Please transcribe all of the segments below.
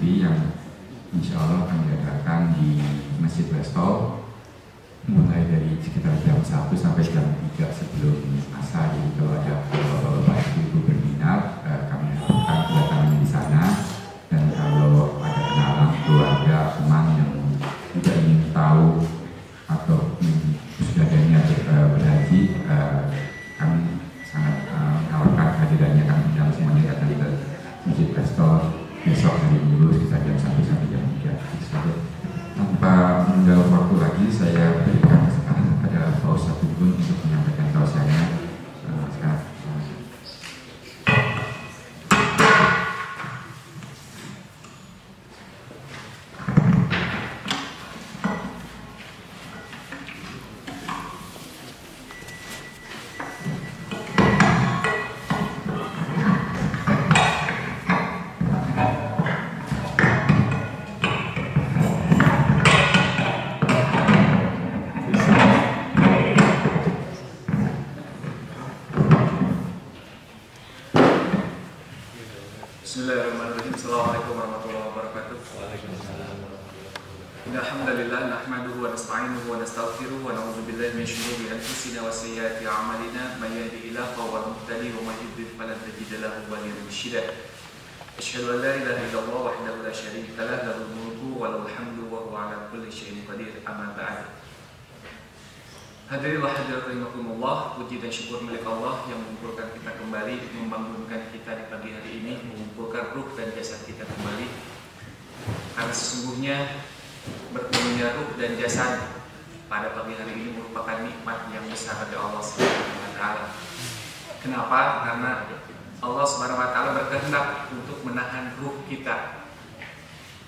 TV yang insya Allah akan diadakan di Masjid Westol mulai dari sekitar jam 1 sampai jam 3 sebelum asar. Jadi kalau ada bapak ibu berminat, kami harapkan kedatangan di sana. Dan kalau ada kenalan keluarga teman yang juga ingin tahu atau sudah ada niat berhaji, kami sangat menawarkan kehadirannya. Kami undang semuanya datang ke Masjid Westol besok hari Minggu sekitar jam 1 sampai jam 3. Tanpa menunggu waktu lagi, saya berikan kesempatan kepada Pak Ustadz Gun untuk menyampaikan tausiahnya. Sekarang. Bismillahirrahmanirrahim. Assalamualaikum warahmatullahi wabarakatuh. Alhamdulillah nahmaduhu wa nasta'inuhu wa nastaghfiruhu wa na'udzu billahi min shururi anfusina wa sayyiati a'malina may yahdihillahu fa huwal muhtadi wa may yudlil falan tajida lahu waliyyan mursyida. Asyhadu an la ilaha illallah wahdahu la syarika lahu lahul mulku wa lahul hamdu wa huwa 'ala kulli syai'in qadir. Amma ba'd. Hadirin wa hadirat rahimakumullah, puji dan syukur milik Allah yang mengumpulkan kita kembali, membangunkan kita di pagi hari ini, mengumpulkan ruh dan jasad kita kembali. Karena sesungguhnya bertemunya ruh dan jasad pada pagi hari ini merupakan nikmat yang besar dari Allah Subhanahu wa taala. Kenapa? Karena Allah Subhanahu wa taala berkehendak untuk menahan ruh kita.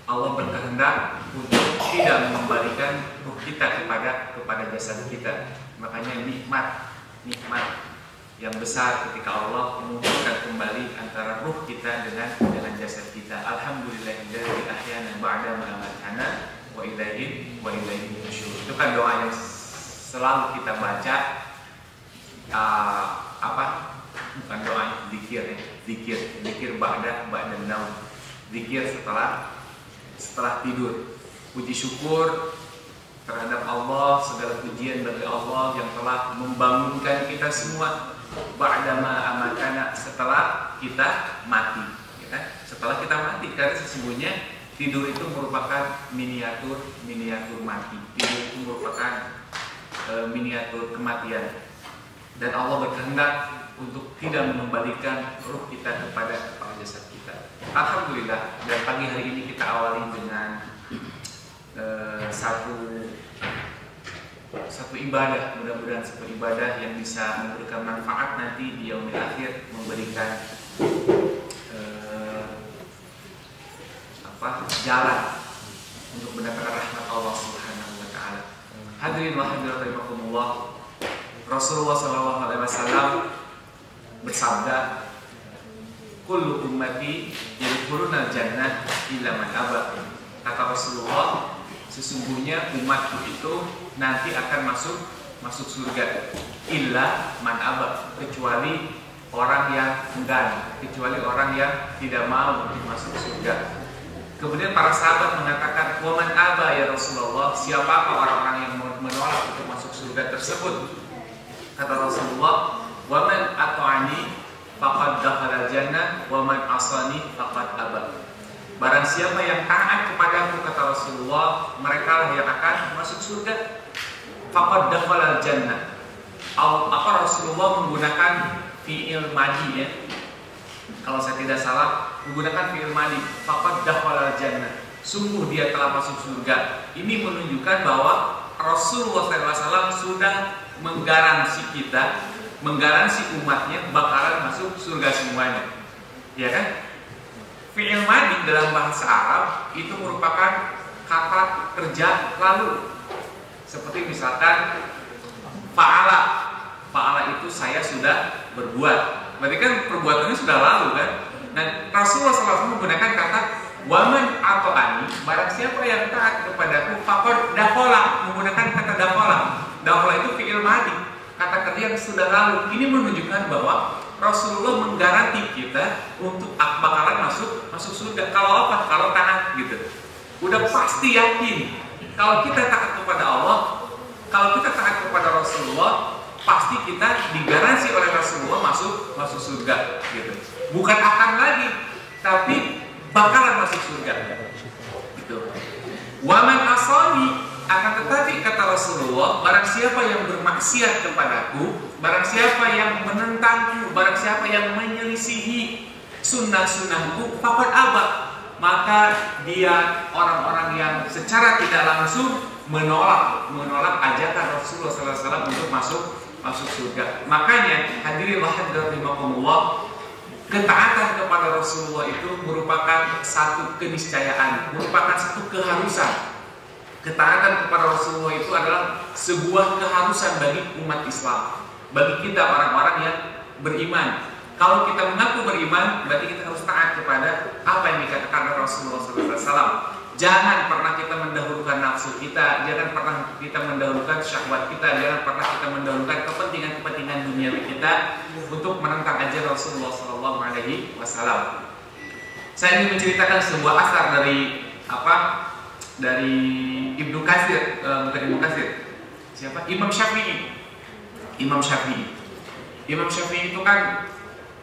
Allah berkehendak untuk tidak mengembalikan ruh kita kepada jasad kita. Makanya nikmat yang besar ketika Allah mengumpulkan kembali antara ruh kita dengan jasad kita. Alhamdulillahilladzi ahyana ba'da ma amatana wa ilaihi nusyur. Itu kan doa yang selalu kita baca. Bukan doa, zikir ba'da naum. Zikir setelah tidur. Puji syukur terhadap Allah, segala pujian bagi Allah yang telah membangunkan kita semua ba'dama amatana, setelah kita mati, ya kan? Setelah kita mati, karena sesungguhnya tidur itu merupakan miniatur mati. Tidur itu merupakan miniatur kematian. Dan Allah berkehendak untuk tidak mengembalikan ruh kita kepada jasad kita. Alhamdulillah, dan pagi hari ini kita awali dengan satu ibadah. Mudah-mudahan satu ibadah yang bisa memberikan manfaat nanti di yaumil akhir, memberikan jalan untuk mendapatkan rahmat Allah Subhanahu wa taala. Hadirin wa hadirat rahimakumullah, Rasulullah sallallahu alaihi wasallam bersabda, kullu ummati yadkhuluna jannah illa man aba. Kata Rasulullah, sesungguhnya umatku itu nanti akan masuk surga, illa man aba, kecuali orang yang enggan, kecuali orang yang tidak mau masuk surga. Kemudian para sahabat mengatakan, wa man aba ya Rasulullah, siapakah orang-orang yang menolak untuk masuk surga tersebut? Kata Rasulullah, wa man ata'ani faqad dakhala jannah wa man asani faqad aba. Barang siapa yang taat kepadaku, kata Rasulullah, mereka yang akan masuk surga. Faqad dakhala jannah. Rasulullah menggunakan fi'il madi, ya. Kalau saya tidak salah, menggunakan fi'il madi. Faqad dakhala jannah. Sungguh dia telah masuk surga. Ini menunjukkan bahwa Rasulullah SAW sudah menggaransi kita, menggaransi umatnya bakalan masuk surga semuanya, ya kan? Fi'il madi dalam bahasa Arab itu merupakan kata kerja lalu. Seperti misalkan fa'ala itu saya sudah berbuat. Berarti kan perbuatannya sudah lalu kan? Nah, Rasulullah SAW menggunakan kata waman atau ani, barang siapa yang taat kepadaku faqad dakhala, menggunakan kata dakhala. Dakhala itu fi'il madi, kata kerja yang sudah lalu. Ini menunjukkan bahwa Rasulullah menggaranti kita untuk bakalan masuk surga. Kalau apa? Kalau taat gitu. Udah pasti yakin. Kalau kita taat kepada Allah, kalau kita taat kepada Rasulullah, pasti kita digaransi oleh Rasulullah masuk surga gitu. Bukan akan lagi, tapi bakalan masuk surga gitu. Waman asani, akan tetapi kata Rasulullah, barang siapa yang bermaksiat kepadaku, barang siapa yang menentangku, barang siapa yang menyelisihi sunnah-sunnahku, faqad aba, maka dia orang-orang yang secara tidak langsung menolak ajakan Rasulullah SAW untuk masuk surga. Makanya hadirin rahimakumullah, ketaatan kepada Rasulullah itu merupakan satu keniscayaan, merupakan satu keharusan. Ketaatan kepada Rasulullah itu adalah sebuah keharusan bagi umat Islam, bagi kita orang-orang yang beriman. Kalau kita mengaku beriman, berarti kita harus taat kepada apa yang dikatakan Rasulullah SAW. Jangan pernah kita mendahulukan nafsu kita, jangan pernah kita mendahulukan syahwat kita, jangan pernah kita mendahulukan kepentingan-kepentingan duniawi kita untuk menentang ajaran Rasulullah SAW. Saya ingin menceritakan sebuah asar dari Ibnu Katsir, bukan Ibnu Katsir. Siapa? Imam Syafi'i. Imam Syafi'i itu kan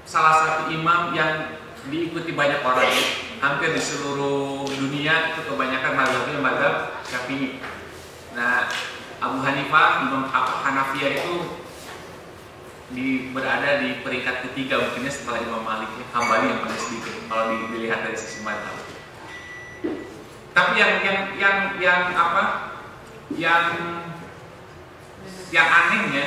salah satu imam yang diikuti banyak orang. Hampir di seluruh dunia itu kebanyakan mazhabnya mazhab Syafi'i. Nah, Abu Hanifah, Imam Hanafiyah itu berada di peringkat ketiga mungkinnya setelah Imam Malik. Hambali yang paling sedikit kalau dilihat dari sisi mazhab. Tapi yang anehnya,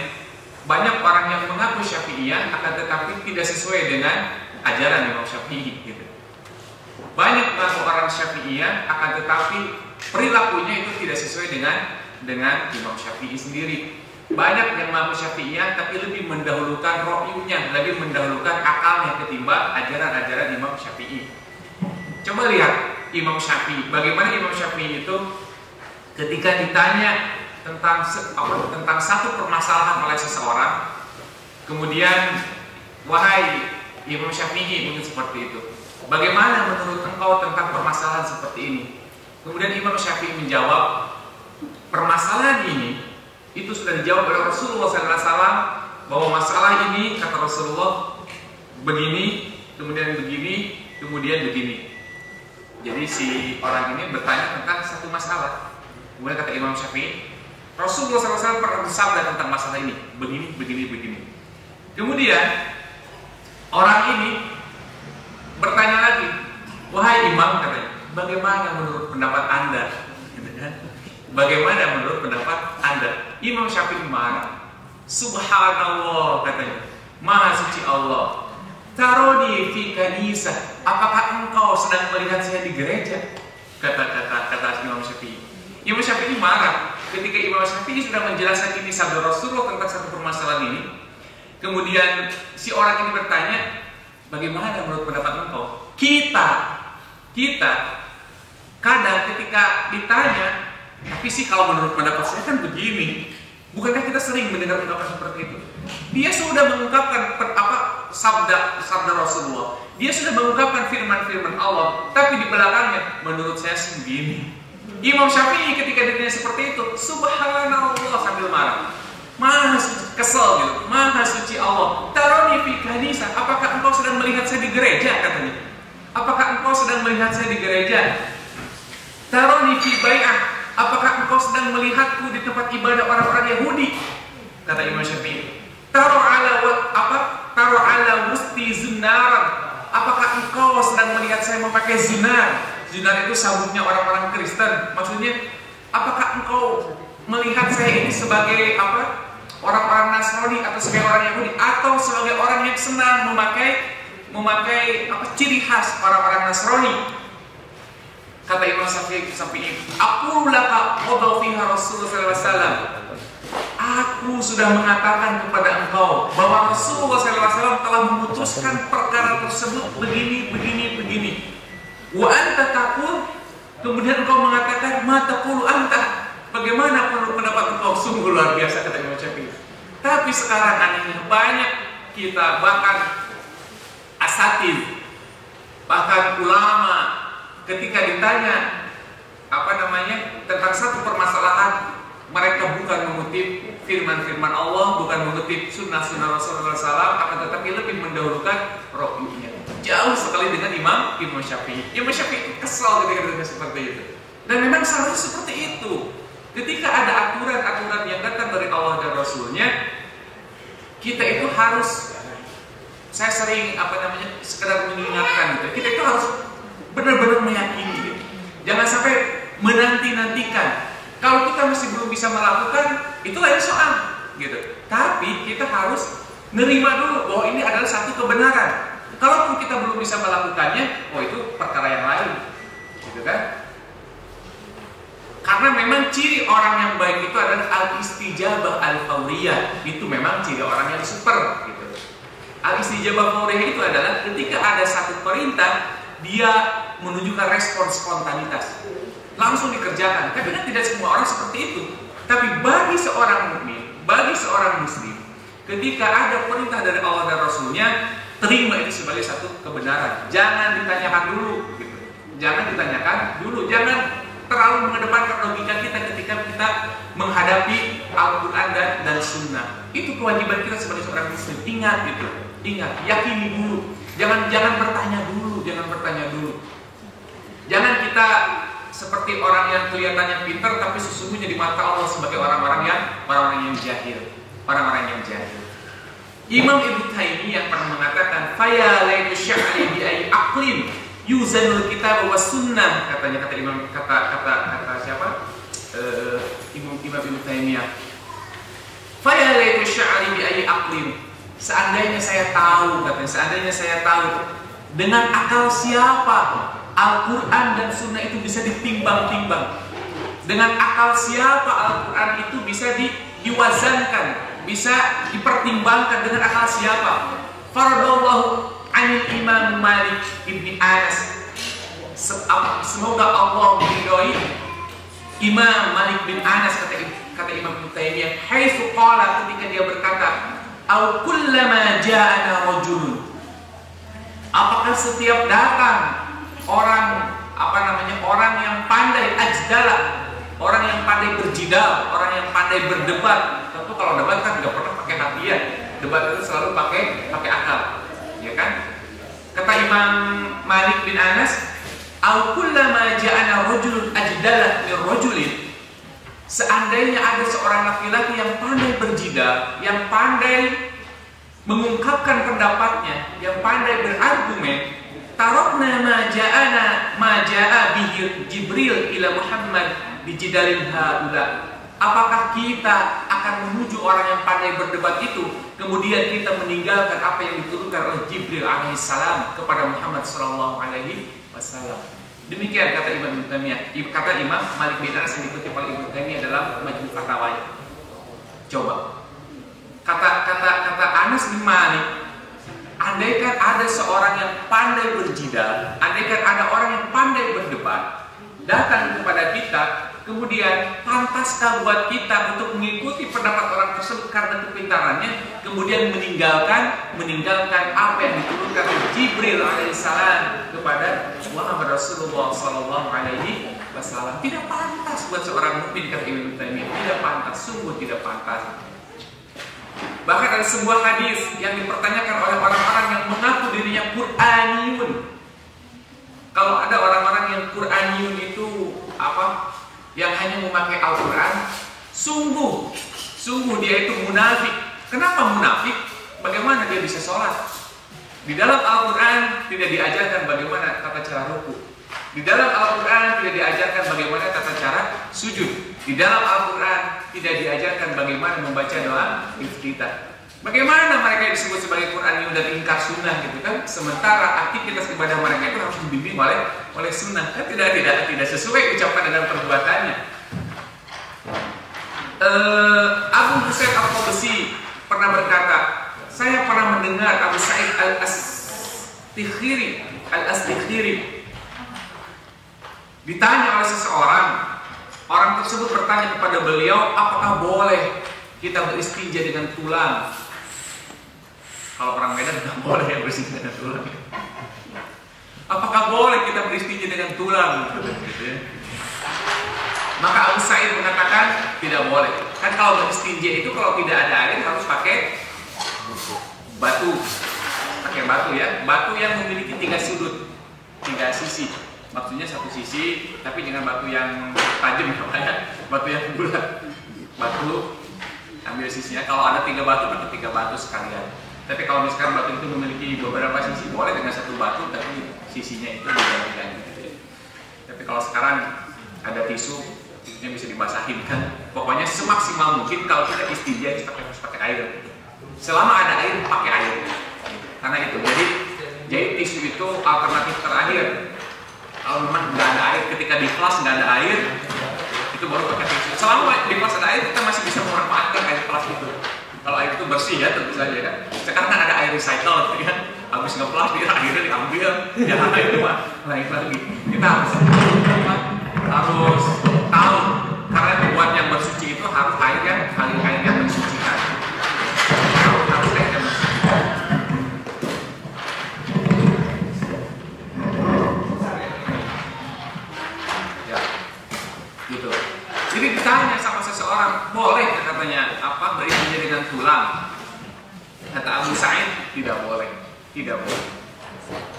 banyak orang yang mengaku Syafi'iyah akan tetapi tidak sesuai dengan ajaran Imam Syafi'i gitu. Banyak orang Syafi'iyah akan tetapi perilakunya itu tidak sesuai dengan Imam Syafi'i sendiri. Banyak yang mengaku Syafi'iyah tapi lebih mendahulukan ro'yunya, lebih mendahulukan akalnya ketimbang ajaran-ajaran Imam Syafi'i. Coba lihat Imam Syafi'i, bagaimana Imam Syafi'i itu ketika ditanya tentang satu permasalahan oleh seseorang, kemudian wahai Imam Syafi'i, mungkin seperti itu, bagaimana menurut engkau tentang permasalahan seperti ini? Kemudian Imam Syafi'i menjawab, permasalahan ini itu sudah dijawab oleh Rasulullah SAW, bahwa masalah ini kata Rasulullah begini, kemudian begini, kemudian begini. Jadi si orang ini bertanya tentang satu masalah. Kemudian kata Imam Syafi'i, Rasulullah SAW pernah bersabda tentang masalah ini, begini, begini, begini. Kemudian orang ini bertanya lagi, wahai imam, katanya, bagaimana menurut pendapat anda? Bagaimana menurut pendapat anda? Imam Syafi'i marah. Subhanallah, katanya, maha suci Allah. Taroni fi kanisah, apakah engkau sedang melihat saya di gereja? Kata Imam Syafi'i. Imam Syafi'i marah ketika Imam Syafi'i sudah menjelaskan ini sabda Rasulullah tentang satu permasalahan ini. Kemudian si orang ini bertanya, bagaimana menurut pendapat engkau? Kita kadang ketika ditanya, tapi sih kalau menurut pendapat saya kan begini. Bukankah kita sering mendengar pendapat seperti itu? Dia sudah mengungkapkan sabda Rasulullah. Dia sudah mengungkapkan firman-firman Allah, tapi di belakangnya menurut saya sih begini. Imam Syafi'i ketika ditanya seperti itu, subhanallah, sambil marah. Maha kesel gitu, maha suci Allah. Taroni fi kanisah, apakah engkau sedang melihat saya di gereja, katanya? Apakah engkau sedang melihat saya di gereja? Taroni fi bai'ah, apakah engkau sedang melihatku di tempat ibadah orang-orang Yahudi? Kata Imam Syafi'i. Taro ala wusti zunaran, apakah engkau sedang melihat saya memakai zunar? Zunar itu sabuknya orang-orang Kristen. Maksudnya, apakah engkau melihat saya ini sebagai orang-orang Nasrani atau sebagai orang Yahudi, atau sebagai orang yang senang memakai ciri khas orang-orang Nasrani? Kata Imam Syafi'i, aku laka qadha fiha Rasulullah SAW. Aku sudah mengatakan kepada engkau bahwa Rasulullah SAW telah memutuskan perkara tersebut begini. Wa anta taqul, kemudian engkau mengatakan ma taqulu anta. Bagaimana menurut pendapat engkau? Sungguh luar biasa, kata Imam Syafi'i. Tapi sekarang anehnya banyak kita, bahkan asatidz, bahkan ulama ketika ditanya tentang satu permasalahan, mereka bukan mengutip firman-firman Allah, bukan mengutip sunnah-sunnah Rasulullah SAW, akan tetapi lebih mendahulukan rohnya. Jauh sekali dengan Imam Syafi'i. Imam Syafi'i kesal ketika dengar seperti itu. Dan memang seharusnya seperti itu. Ketika ada aturan-aturan yang datang dari Allah dan Rasulnya, kita itu harus, saya sering sekedar mengingatkan gitu. Kita itu harus benar-benar meyakini gitu. Jangan sampai menanti-nantikan. Kalau kita masih belum bisa melakukan, itu lain soal gitu. Tapi kita harus nerima dulu bahwa ini adalah satu kebenaran. Kalaupun kita belum bisa melakukannya, itu perkara yang lain, gitu kan? Karena memang ciri orang yang baik itu adalah al-istijabah al-fawriyah. Itu memang ciri orang yang super, gitu. Al-istijabah fawriyah itu adalah ketika ada satu perintah, dia menunjukkan respon spontanitas, langsung dikerjakan. Tapi kan tidak semua orang seperti itu. Tapi bagi seorang mukmin, bagi seorang muslim, ketika ada perintah dari Allah dan Rasulnya, terima itu sebagai satu kebenaran. Jangan ditanyakan dulu gitu. Jangan ditanyakan dulu. Jangan terlalu mengedepankan logika kita ketika kita menghadapi Al-Quran dan Sunnah. Itu kewajiban kita sebagai seorang muslim. Ingat gitu. Ingat, yakini dulu. Jangan bertanya dulu. Jangan bertanya dulu. Jangan kita seperti orang yang kelihatannya pintar tapi sesungguhnya di mata Allah sebagai orang-orang yang jahil. Orang-orang yang jahil. Imam Ibnu Taimiyah pernah mengatakan, "Faya laitu sya'ri bi ai aqlin yuzanul kitab wa sunnah," katanya kata siapa? Imam Ibnu Taimiyah. "Faya laitu sya'ri bi ai aqlin." Seandainya saya tahu, dengan akal siapa Al-Quran dan Sunnah itu bisa ditimbang-timbang. Dengan akal siapa Al-Quran itu bisa diwazankan, bisa dipertimbangkan, dengan akal siapa? Faradallahu anil Imam Malik ibn Anas. Semoga Allah meridhoi Imam Malik bin Anas, kata Imam Ibnu Taimiyah, haitsu qala, ketika dia berkata, "Au kullama ja'ana rajulun." Apakah setiap datang orang yang pandai ajdala, orang yang pandai berjidal, orang yang pandai berdebat. Tentu kalau debat kan tidak pernah pakai hati ya. Debat itu selalu pakai akal, ya kan? Kata Imam Malik bin Anas, "Au kullama ja'ana rajulun ajdala min rajulin." Seandainya ada seorang laki-laki yang pandai berjidal, yang pandai mengungkapkan pendapatnya, yang pandai berargumen, tarokna ma ja'a bihi Jibril ila Muhammad bijidalin haula. Apakah kita akan menuju orang yang pandai berdebat itu, kemudian kita meninggalkan apa yang diturunkan oleh Jibril alaihissalam kepada Muhammad sallallahu alaihi wasallam? Demikian kata Imam Taimiyah, kata Imam Malik bin Anas yang dikutip oleh Ibnu Taimiyah dalam Majmu' Fatawanya. Coba kata Anas bin Malik, andaikan ada seorang yang pandai berjidal, andaikan ada orang yang pandai berdebat datang kepada kita, kemudian pantaskah buat kita untuk mengikuti pendapat orang tersebut karena kepintarannya, kemudian meninggalkan apa yang diturunkan oleh Jibril alaihissalam kepada Muhammad Rasulullah sallallahu alaihi wasallam? Tidak pantas buat seorang mukmin, kata Ibnu Taimiyah. Tidak pantas, sungguh tidak pantas. Bahkan ada sebuah hadis yang dipertanyakan oleh orang-orang yang mengaku dirinya Qur'aniyun. Kalau ada orang-orang yang Qur'aniyun itu apa? Yang hanya memakai Al-Quran, sungguh dia itu munafik. Kenapa munafik? Bagaimana dia bisa sholat? Di dalam Al-Quran tidak diajarkan bagaimana tata cara ruku. Di dalam Al-Quran tidak diajarkan bagaimana tata cara sujud. Di dalam Al-Quran tidak diajarkan bagaimana membaca doa iftitah. Bagaimana mereka disebut sebagai Qur'aniyun dan ingkar sunnah gitu kan? Sementara aktivitas ibadah mereka itu harus dibimbing oleh sunnah. Kan tidak sesuai ucapan dan perbuatannya. Abu Husain Al-Qabsi pernah berkata, saya pernah mendengar Abu Sa'id Al-Astikhiri ditanya oleh seseorang. Orang tersebut bertanya kepada beliau, apakah boleh kita beristinja dengan tulang? Kalau orang Medan nggak boleh ya beristinja dengan tulang. Apakah boleh kita beristinja dengan tulang? Gitu ya. Maka Abu Sa'id mengatakan tidak boleh. Kan kalau beristinja itu kalau tidak ada air harus pakai batu. Pakai batu ya. Batu yang memiliki 3 sudut, 3 sisi. Maksudnya 1 sisi, tapi dengan batu yang tajam ya, batu yang bulat. Batu ambil sisinya. Kalau ada 3 batu, pakai 3 batu sekalian. Tapi kalau misalkan batu itu memiliki beberapa sisi, boleh dengan 1 batu, tapi sisinya itu diganti-ganti. Gitu ya. Tapi kalau sekarang ada tisu, tisunya bisa dibasahin kan. Pokoknya semaksimal mungkin kalau kita istinja harus pakai air. Selama ada air, pakai air. Karena itu. Jadi tisu itu alternatif terakhir. Kalau memang nggak ada air, ketika di kelas nggak ada air, itu baru pakai tisu. Selama di kelas ada air, kita masih bisa memanfaatkan air kelas itu. Kalau air itu bersih ya tentu saja kan. Sekarang kan ada air recycle gitu kan. Habis ngepelas dia akhirnya diambil, ya itu mah lain lagi. Kita harus tahu karena buat yang bersuci itu harus air yang mensucikan. Harus air yang mensucikan. Ya, gitu. Jadi ditanya sama seseorang, boleh katanya apa beristinja dengan tulang? Kata Abu Sa'id tidak boleh, tidak boleh.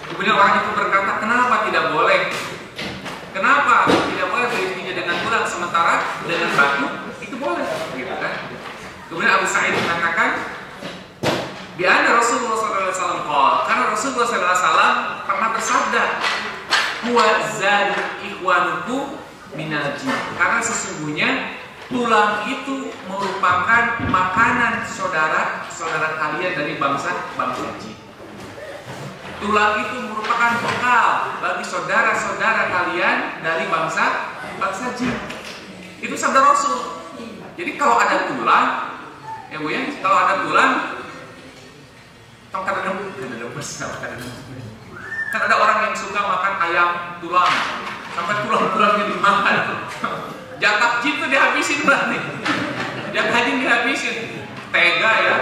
Kemudian orang itu berkata, kenapa tidak boleh? Kenapa tidak boleh beristinja dengan tulang sementara dengan batu itu boleh, gitu kan? Kemudian Abu Sa'id mengatakan, bi'anna Rasulullah SAW karena Rasulullah SAW pernah bersabda, huwa zadu ikhwanukum minal jin. Karena sesungguhnya tulang itu merupakan makanan saudara kalian dari bangsa jin. Tulang itu merupakan bekal bagi saudara-saudara kalian dari bangsa jin. Itu sabda Rasul. Jadi kalau ada tulang, ya Bu ya, kalau ada tulang, kan ada orang yang suka makan ayam tulang, sampai tulang-tulangnya dimakan. Jatah jin itu dihabisin berarti. Jatah jin dihabisin. Tega ya,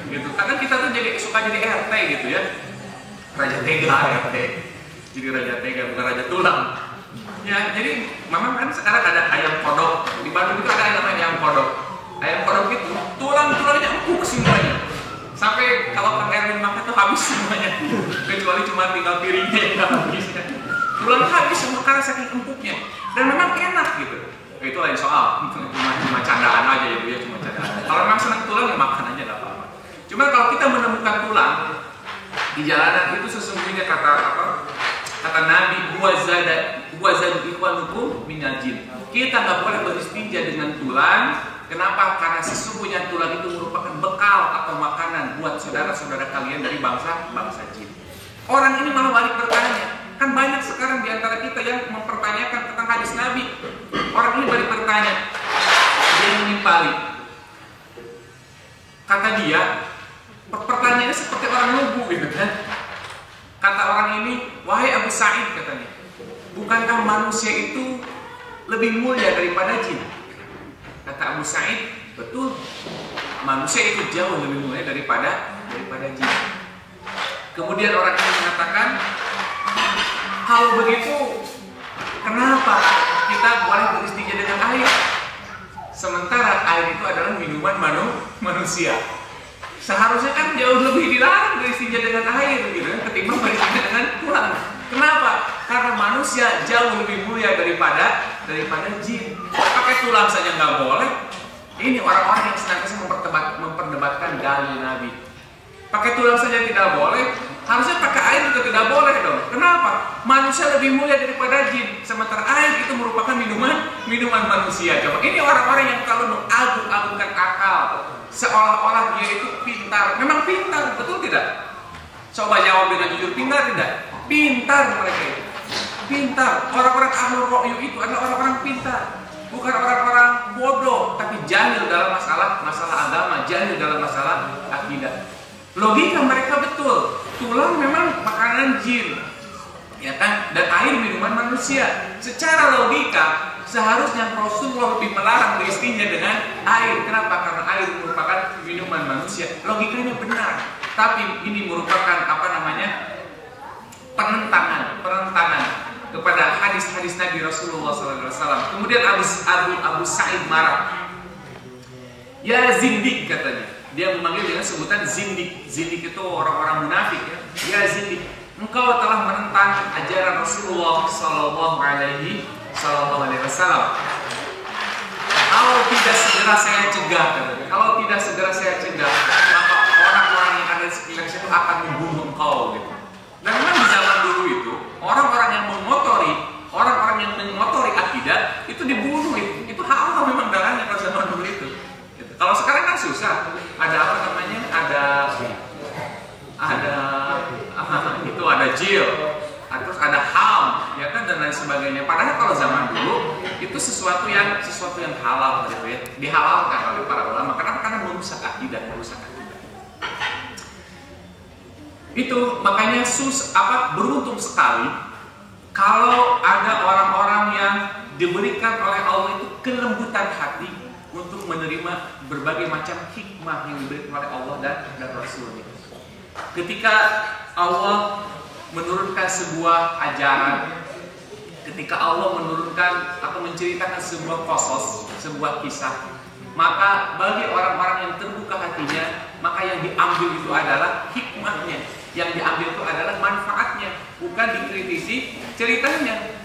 gitu. Karena kita tuh suka jadi RT gitu ya. Raja tega RT. Jadi raja tega bukan raja tulang. Ya, jadi memang kan sekarang ada ayam kodok. Di Bandung itu ada yang namanya ayam kodok. Ayam kodok itu tulang-tulangnya empuk semuanya. Sampai kalau Kang Erwin makan tuh habis semuanya. Kecuali cuma tinggal piringnya yang habis. Tulang habis semua karena saking empuknya. Dan memang enak gitu. Itu lain soal, cuma candaan aja ya Bu ya, cuma candaan. Kalau memang senang tulang ya makan aja, nggak apa-apa. Cuma kalau kita menemukan tulang di jalanan itu sesungguhnya kata Nabi, huwazadu ikhwanukum minal jin. Kita nggak boleh beristinja dengan tulang. Kenapa? Karena sesungguhnya tulang itu merupakan bekal atau makanan buat saudara-saudara kalian dari bangsa jin. Orang ini malah balik bertanya. Kan banyak sekarang di antara kita yang mempertanyakan tentang hadis Nabi. Orang ini balik bertanya, dia menimpali. Kata dia, pertanyaannya seperti orang lugu gitu kan. Kata orang ini, wahai Abu Sa'id katanya, bukankah manusia itu lebih mulia daripada jin? Kata Abu Sa'id, betul. Manusia itu jauh lebih mulia daripada jin. Kemudian orang ini mengatakan, kalau begitu, kenapa kita boleh beristinja dengan air? Sementara air itu adalah minuman manusia. Seharusnya kan jauh lebih dilarang beristinja dengan air gitu, ketimbang beristinja dengan tulang. Kenapa? Karena manusia jauh lebih mulia daripada jin. Pakai tulang saja nggak boleh. Ini orang-orang yang senantiasa memperdebatkan dalil Nabi. Pakai tulang saja tidak boleh. Harusnya pakai air juga tidak boleh dong. Kenapa? Manusia lebih mulia daripada jin. Sementara air itu merupakan minuman manusia. Coba ini orang-orang yang kalau mengagung-agungkan akal, seolah-olah dia itu pintar. Memang pintar, betul tidak? Coba jawab dengan jujur, pintar tidak? Pintar mereka itu. Pintar. Orang-orang ahlul ra'yu itu adalah orang-orang pintar. Bukan orang-orang bodoh, tapi jahil dalam masalah agama, jahil dalam masalah akidah. Logika mereka betul. Tulang memang makanan jin, ya kan? Dan air minuman manusia. Secara logika seharusnya Rasulullah lebih melarang beristinja dengan air. Kenapa? Karena air merupakan minuman manusia. Logikanya benar. tapi ini merupakan penentangan kepada hadis-hadis Nabi Rasulullah SAW. Kemudian Abu Sa'id marah. Ya zindik, katanya. Dia memanggil dengan sebutan zindik. Zindik itu orang-orang munafik, ya. Ya zindik, engkau telah menentang ajaran Rasulullah Sallallahu Alaihi Wasallam. Kalau tidak segera saya cegah, katanya. Kalau tidak segera saya cegah, maka orang-orang yang ada di sekitar itu akan membunuh engkau, gitu. Dan memang di zaman dulu itu orang-orang yang mengotori akidah itu dibunuh, itu halal memang darahnya pada zaman dulu itu. Gitu. Kalau sekarang kan susah, ada jail, terus ada ham, ya kan, dan lain sebagainya. Padahal kalau zaman dulu itu sesuatu yang halal, gitu ya, dihalalkan oleh para ulama. Kenapa? Karena merusak akidah. Itu makanya beruntung sekali kalau ada orang-orang yang diberikan oleh Allah itu kelembutan hati untuk menerima berbagai macam hikmah yang diberikan oleh Allah dan Rasulnya. Ketika Allah menurunkan sebuah ajaran, ketika Allah menurunkan atau menceritakan sebuah qasas, sebuah kisah, maka bagi orang-orang yang terbuka hatinya, maka yang diambil itu adalah hikmahnya, yang diambil itu adalah manfaatnya, bukan dikritisi ceritanya.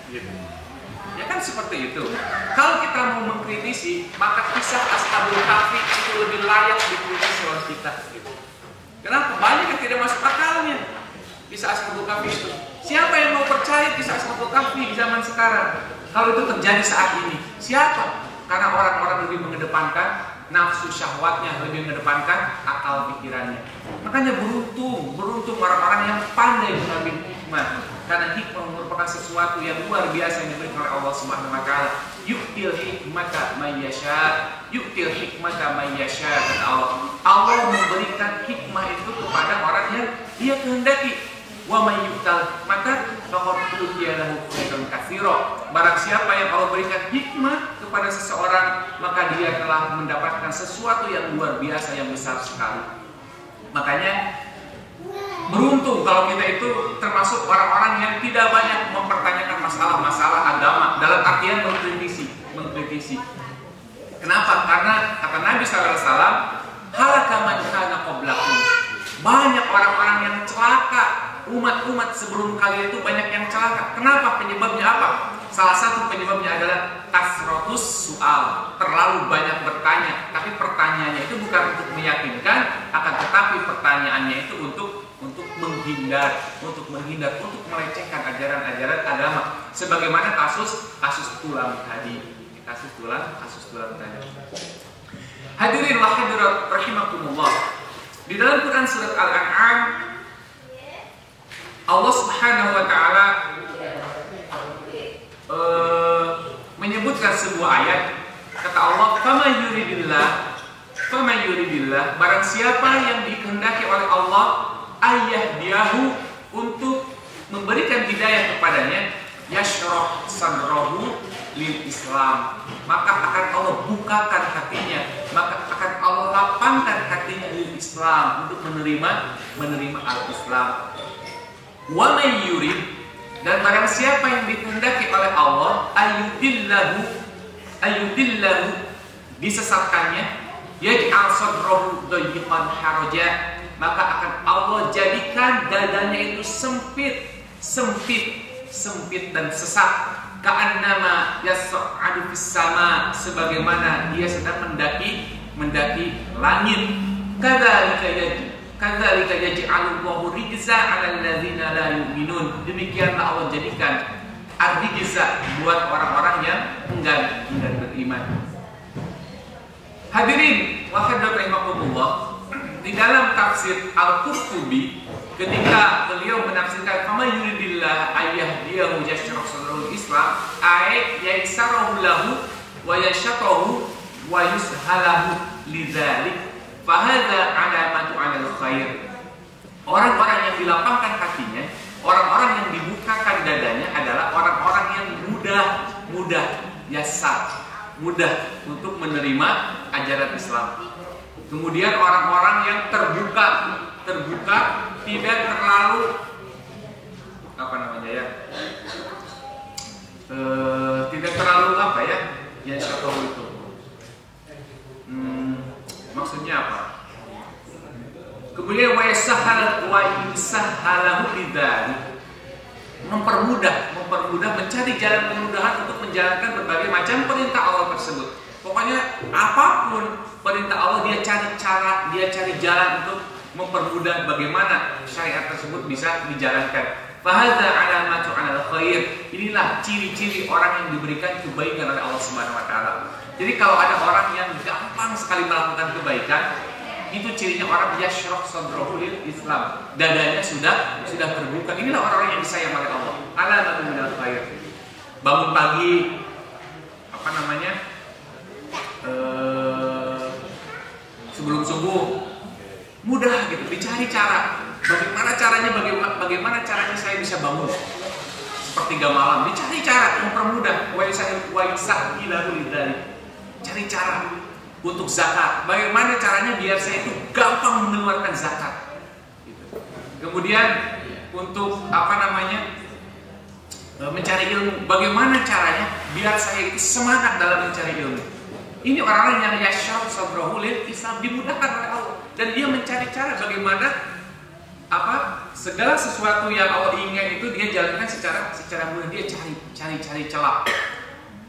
Ya kan seperti itu. Kalau kita mau mengkritisi, maka kisah Ashabul Kahfi itu lebih layak dikritisi oleh kita. Kenapa? Banyak yang tidak masuk akalnya kisah Ashabul Kahfi itu. Siapa yang mau percaya kisah Ashabul Kahfi di zaman sekarang? Kalau itu terjadi saat ini, siapa? Karena orang-orang lebih mengedepankan nafsu syahwatnya, lebih mengedepankan akal pikirannya. Makanya beruntung orang-orang yang pandai mengambil hikmah. Karena hikmah merupakan sesuatu yang luar biasa yang diberikan oleh Allah Subhanahu wa taala. Yu'til hikmata may yasha, yu'til hikmata may yasha, kata Allah. Allah memberikan hikmah itu kepada orang yang Dia kehendaki. Wa may yu'tal maka faqad utiya lahu khairan katsira. Barang siapa yang Allah berikan hikmah kepada seseorang, maka dia telah mendapatkan sesuatu yang luar biasa, yang besar sekali. Makanya beruntung kalau kita itu termasuk orang-orang yang tidak banyak mempertanyakan masalah-masalah agama dalam artian mengkritisi. Kenapa? Karena kata Nabi SAW, halaka man kana qablakum. Banyak orang-orang yang celaka, umat-umat sebelum kalian itu banyak yang celaka. Kenapa? Penyebabnya apa? Salah satu penyebabnya adalah kasrotus soal, terlalu banyak bertanya. Tapi pertanyaannya itu bukan untuk meyakinkan, akan tetapi pertanyaannya itu untuk menghindar, untuk melecehkan ajaran-ajaran agama. Sebagaimana kasus tulang tadi. Kasus tulang tadi. Hadirin wa hadirat rahimakumullah. Di dalam Quran surat Al-An'am, Allah Subhanahu wa taala menyebutkan sebuah ayat. Kata Allah, "Faman yuridillah, barang siapa yang dikehendaki oleh Allah ayyahdiyahu, untuk memberikan hidayah kepadanya, yashrah sadrahu lil Islam, maka akan Allah bukakan hatinya, maka akan Allah lapangkan hatinya lil Islam, untuk menerima al-Islam. Wa may yurid, dan barang siapa yang dikehendaki oleh Allah ayyudillahu, disesatkannya, yaj'al sadrahu dayyqan haraja, maka akan Allah jadikan dadanya itu sempit dan sesak. Ka'annama yas'adu fis sama, sebagaimana dia sedang mendaki langit. Kadzalika yaj'alullahu rijza 'alal ladzina la yu'minun. Demikianlah Allah jadikan ar-rijza buat orang-orang yang enggan beriman. Hadirin wa hadirat rahimakumullah, di dalam tafsir Al-Qurtubi, ketika beliau menafsirkan "Faman yuridillah ayyahdiyahu yashrah sadrahu Islam", ay yaisarahu lahu wa yashatahu wa yushalahu lidzalik, fa hadza alamatu 'alal khair. Orang-orang yang dilapangkan hatinya, orang-orang yang dibukakan dadanya adalah orang-orang yang mudah untuk menerima ajaran Islam. Kemudian orang-orang yang terbuka terbuka, tidak terlalu apa namanya ya, tidak terlalu apa ya, yang syatohu itu. Maksudnya apa? Kemudian wa yusahhalahu lidzalik, mempermudah mencari jalan kemudahan untuk menjalankan berbagai macam perintah Allah tersebut. Pokoknya apapun perintah Allah, dia cari jalan untuk mempermudah bagaimana syariat tersebut bisa dijalankan. Fahadza alamatu 'alal khair. Inilah ciri-ciri orang yang diberikan kebaikan oleh Allah Subhanahu wa taala. Jadi kalau ada orang yang gampang sekali melakukan kebaikan, itu cirinya orang yashrah sadrahu lil Islam. Dadanya sudah terbuka. Inilah orang-orang yang disayang oleh Allah. Alamatu minal khair. Bangun pagi, apa namanya? Sebelum subuh, mudah gitu, dicari cara. Bagaimana caranya saya bisa bangun sepertiga malam? Dicari cara mempermudah. Wa yusahhilahu lidzalik. Cari cara untuk zakat. Bagaimana caranya biar saya itu gampang mengeluarkan zakat. Gitu. Kemudian untuk apa namanya, mencari ilmu. Bagaimana caranya biar saya itu semangat dalam mencari ilmu. Ini orang-orang yang yashrah sadrahu lil Islam, dimudahkan oleh Allah, dan dia mencari cara bagaimana segala sesuatu yang Allah inginkan itu dia jalankan secara mudah. Dia cari celah.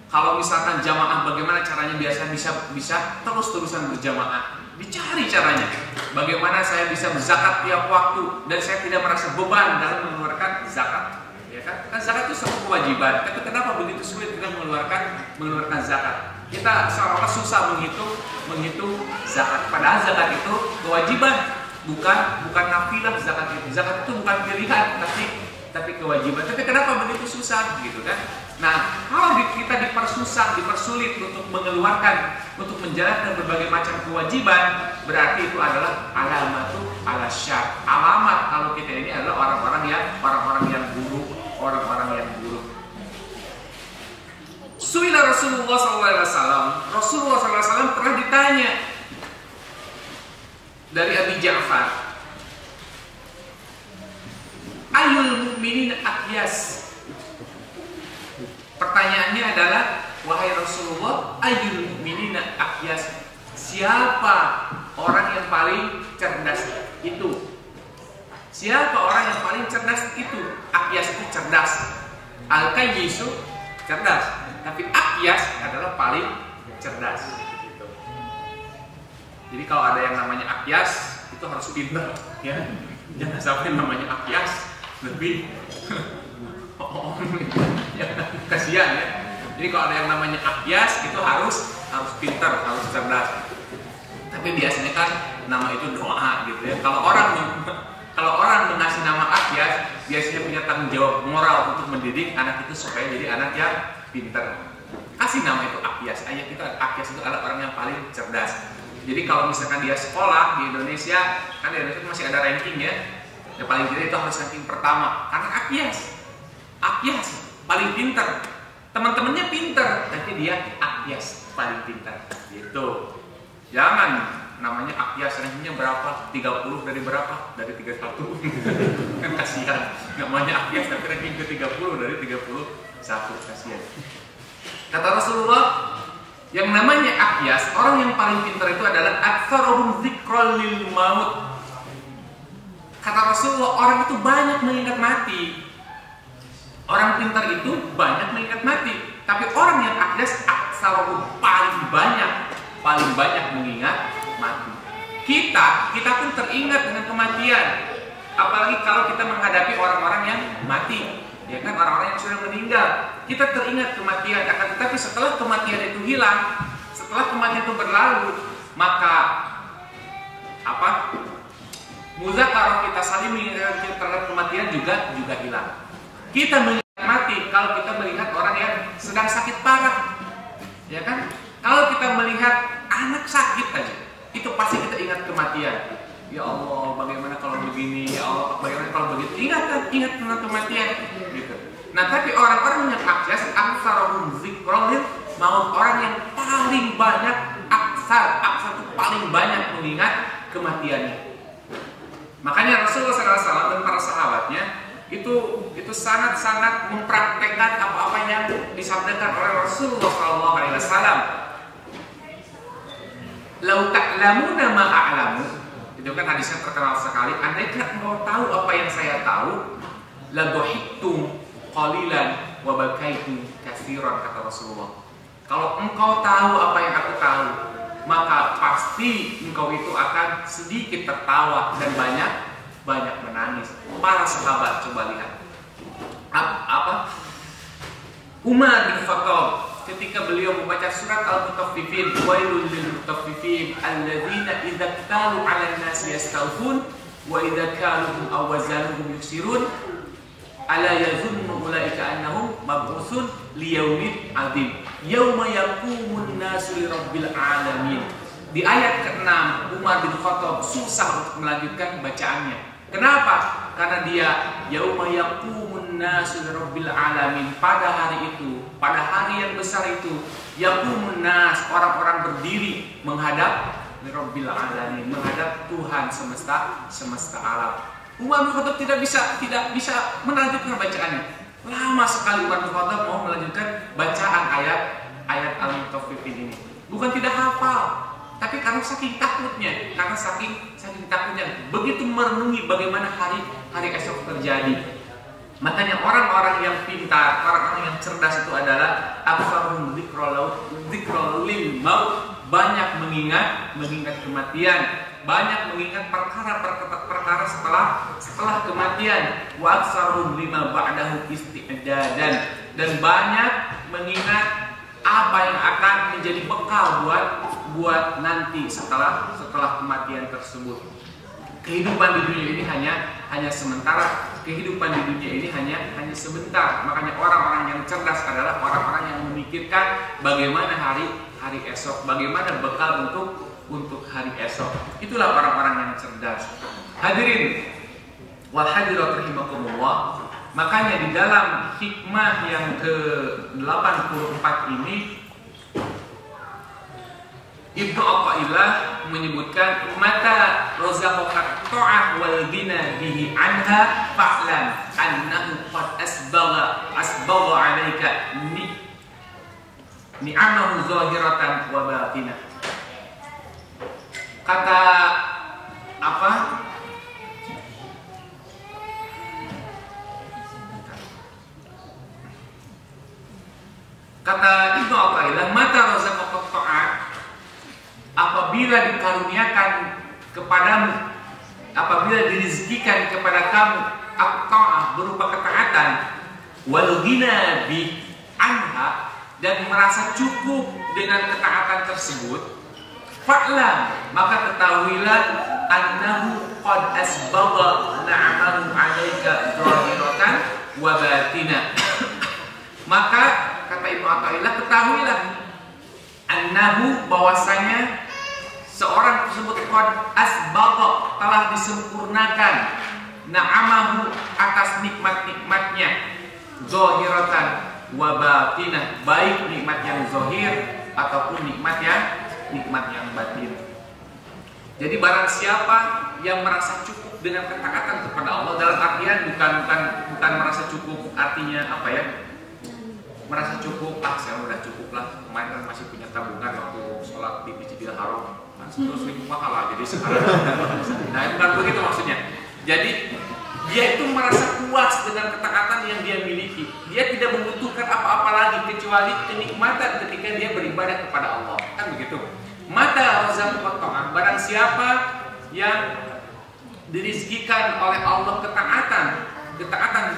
Kalau misalkan jamaah, bagaimana caranya biasa bisa terus-terusan berjamaah, dicari caranya. Bagaimana saya bisa berzakat tiap waktu dan saya tidak merasa beban dalam mengeluarkan zakat. Ya kan? Kan zakat itu satu kewajiban. Tapi kenapa begitu sulit kita mengeluarkan zakat? Kita seolah-olah susah menghitung zakat. Padahal zakat itu kewajiban, bukan nafilah. Zakat itu bukan pilihan, tapi kewajiban. Tapi kenapa begitu susah gitu kan? Nah, kalau kita dipersulit untuk menjalankan berbagai macam kewajiban, berarti itu adalah alamatu ala syar. Alamat kalau kita ini adalah orang-orang yang buruk. Suila Rasulullah SAW pernah ditanya dari Abi Ja'far, Ayyul mu'minin aqyas. Pertanyaannya adalah, wahai Rasulullah, ayyul mu'minin aqyas, siapa orang yang paling cerdas itu? Siapa orang yang paling cerdas itu? Aqyas itu cerdas, al-qayyisu cerdas, tapi aqyas adalah paling cerdas. Jadi kalau ada yang namanya aqyas, itu harus pintar, ya. Jangan sampai namanya aqyas lebih kasihan ya. Jadi kalau ada yang namanya aqyas, itu harus pintar, harus cerdas. Tapi biasanya kan nama itu doa gitu ya. Kalau orang mengasih nama aqyas, biasanya punya tanggung jawab moral untuk mendidik anak itu supaya jadi anak yang pintar. Kasih nama itu aqyas. Ayat itu aqyas itu adalah orang yang paling cerdas. Jadi kalau misalkan dia sekolah di Indonesia, kan di Indonesia masih ada ranking ya. Yang paling tidak itu harus ranking pertama, karena aqyas paling pintar. Teman-temannya pintar, tapi dia aqyas paling pintar. Gitu. Jangan namanya aqyas, rankingnya berapa? 30 dari berapa? Dari 31. Kan kasihan. Namanya aqyas tapi ranking ke 30 dari 31. Kasihan. Kata Rasulullah, yang namanya aqyas, orang yang paling pintar itu adalah aktsaruhum dzikran lil maut. Kata Rasulullah, orang itu banyak mengingat mati. Orang pintar itu banyak mengingat mati. Tapi orang yang aqyas, aktsaruhum paling banyak mengingat mati. Kita pun teringat dengan kematian. Apalagi kalau kita menghadapi orang-orang yang mati. Ya kan, orang-orang yang sudah meninggal, kita teringat kematian. Akan tetapi setelah kematian itu hilang, setelah kematian itu berlalu, maka muzakarah kita saling mengingat terhadap kematian juga hilang. Kita mengingat mati kalau kita melihat orang yang sedang sakit parah, ya kan? Kalau kita melihat anak sakit aja, itu pasti kita ingat kematian. Ya Allah, bagaimana kalau begini? Ya Allah, bagaimana kalau begitu? Ingat tentang kematian, gitu. Nah, tapi orang-orang yang aqyas, aktsaruhum dzikran lil maut, orang yang paling banyak aksar itu paling banyak mengingat kematiannya. Makanya Rasulullah SAW dan para sahabatnya itu sangat-sangat mempraktekkan apa-apa yang disabdakan oleh Rasulullah SAW. Lau ta'lamuna ma a'lamu, itu kan hadisnya terkenal sekali. Andaikan engkau tahu apa yang saya tahu, la dhahiktum qalilan wa bakaitum katsiran, kata Rasulullah. Kalau engkau tahu apa yang aku tahu, maka pasti engkau itu akan sedikit tertawa dan banyak menangis. Para sahabat coba lihat apa Umar bin Khattab ketika beliau membaca surat Al-Mutaffifin, wailul lil mutaffifin alladzina idza qalu 'alan nasi yastawfun wa idza kaluhum aw wazanuhum yuksirun ala yazunnu ulaika annahum mab'utsun liyaumin 'adzim yauma yaqumun nasu lirabbil alamin. Di ayat ke-6 Umar bin Khattab susah untuk melanjutkan bacaannya. Kenapa? Karena dia yauma yaqumun nasu lirabbil alamin, pada hari itu, pada hari yang besar itu, yaqumun nas, orang-orang berdiri menghadap lirabbil alamin, menghadap Tuhan semesta alam. Umar bin Khattab tidak bisa melanjutkan bacaannya. Lama sekali Umar bin Khattab mau melanjutkan bacaan ayat Al-Mutaffifin ini. Bukan tidak hafal, tapi karena saking takutnya, begitu merenungi bagaimana hari esok terjadi. Makanya orang-orang yang pintar, orang-orang yang cerdas itu adalah aktsaruhum dzikrul lil maut, banyak mengingat kematian, banyak mengingat perkara setelah kematian. Wa aktsaruhum lima ba'dahu isti'dadan, dan banyak mengingat apa yang akan menjadi bekal buat nanti setelah kematian tersebut. Kehidupan di dunia ini hanya sementara. Kehidupan di dunia ini hanya sebentar. Makanya orang-orang yang cerdas adalah orang-orang yang memikirkan bagaimana hari esok, bagaimana bekal untuk hari esok. Itulah orang-orang yang cerdas. Hadirin wal hadirat rahimakumullah. Makanya di dalam hikmah yang ke-84 ini Ibnu Athaillah menyebutkan mata razaqaka ta'ah wal ghina bihi anha fa'lan annahu qad asbagha 'alaika ni'amahu zahiratan wa batinah. Kata apa? Kata Ibnu Athaillah, mata razaqaka ta'ah, apabila dikaruniakan kepadamu, apabila dirizkikan kepada kamu at-ta'ah berupa ketaatan, wal ghina bi anha, dan merasa cukup dengan ketaatan tersebut, fa'lam, maka ketahuilah annahu qad asbagha na'amahu 'alaika zahiratan wa batinah. Maka kata Ibnu Athaillah, ketahuilah annahu, bahwasanya seorang tersebut qad asbagha, telah disempurnakan na'amahu, atas nikmat-nikmatnya, zahiratan wa batinah, baik nikmat yang zahir ataupun nikmat yang batin. Jadi barang siapa yang merasa cukup dengan ketaatan kepada Allah, dalam artian bukan merasa cukup artinya apa ya? Merasa cukup, saya udah cukup lah, kemarin kan masih punya tabungan waktu sholat di Masjidil Haram, kan 100.000 pahala, jadi sekarang nah itu kan begitu maksudnya. Jadi dia itu merasa puas dengan ketaatan yang dia miliki, dia tidak membutuhkan apa-apa lagi kecuali kenikmatan ketika dia beribadah kepada Allah, kan begitu. Mata razaqaka ta'ah, barang siapa yang dirizkikan oleh Allah ketaatan di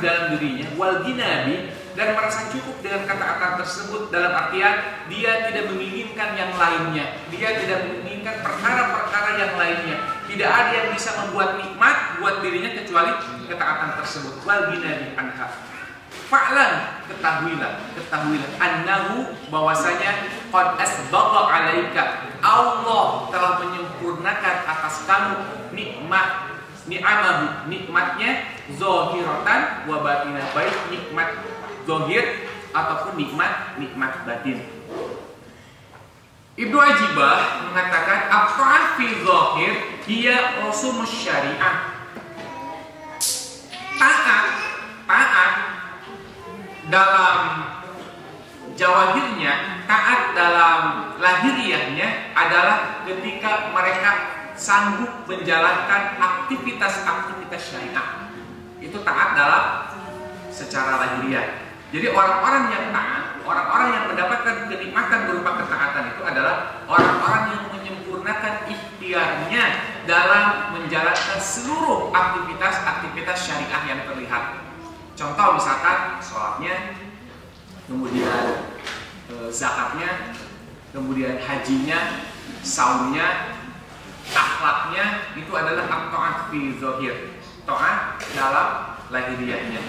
dalam dirinya, wal ghinabi, dan merasa cukup dengan ketaatan tersebut, dalam artian dia tidak menginginkan yang lainnya, dia tidak menginginkan perkara-perkara yang lainnya, tidak ada yang bisa membuat nikmat buat dirinya kecuali ketaatan tersebut. Wal ghinabi anha, fa'lan, ketahuilah annahu, bahwasanya qad asbagha 'alaika, Allah telah menyempurnakan atas kamu ni'amahu, nikmatnya, zahiratan wa batinah, baik nikmat zahir ataupun nikmat batin. Ibnu Ajibah mengatakan apa fi zahir hiya usumus syariah, dalam jawahirnya, taat dalam lahiriahnya adalah ketika mereka sanggup menjalankan aktivitas-aktivitas syariah. Itu taat dalam secara lahiriah. Jadi orang-orang yang taat, orang-orang yang mendapatkan kenikmatan berupa ketaatan itu adalah orang-orang yang menyempurnakan ikhtiarnya dalam menjalankan seluruh aktivitas-aktivitas syariah yang terlihat. Contoh misalkan sholatnya, kemudian zakatnya, kemudian hajinya, saumnya, akhlaknya, itu adalah at-ta'at fi zahir, taat dalam lahiriahnya.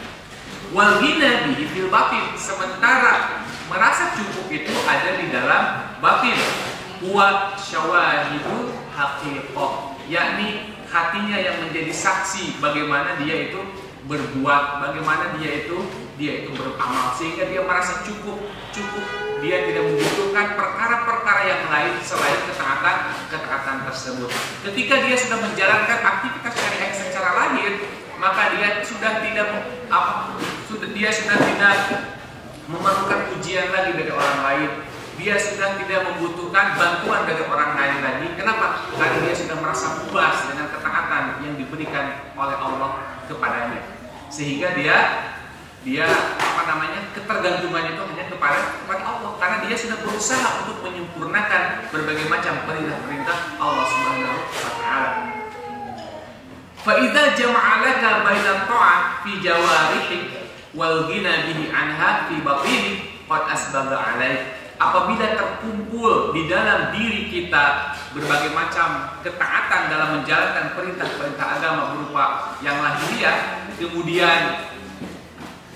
Wal ghina bihi fil batin, sementara merasa cukup itu ada di dalam batin. Huwa syawahidul haqiqah, yakni hatinya yang menjadi saksi bagaimana dia itu berbuat, bagaimana dia itu beramal, sehingga dia merasa cukup, dia tidak membutuhkan perkara-perkara yang lain selain ketaatan tersebut. Ketika dia sudah menjalankan aktivitas syariah secara lahir, maka dia sudah tidak memerlukan pujian lagi dari orang lain. Dia sudah tidak membutuhkan bantuan dari orang lain lagi. Kenapa? Karena dia sudah merasa puas dengan ketaatan yang diberikan oleh Allah kepadanya. Sehingga dia ketergantungannya itu hanya kepada Allah, karena dia sudah berusaha untuk menyempurnakan berbagai macam perintah-perintah Allah Subhanahu wa taala. Fa idza jama'a laka baina ta'at fi jawarihik wal ghina bihi anha fi batini qad asbaga 'alaik. Apabila terkumpul di dalam diri kita berbagai macam ketaatan dalam menjalankan perintah-perintah agama berupa yang lahiriah, kemudian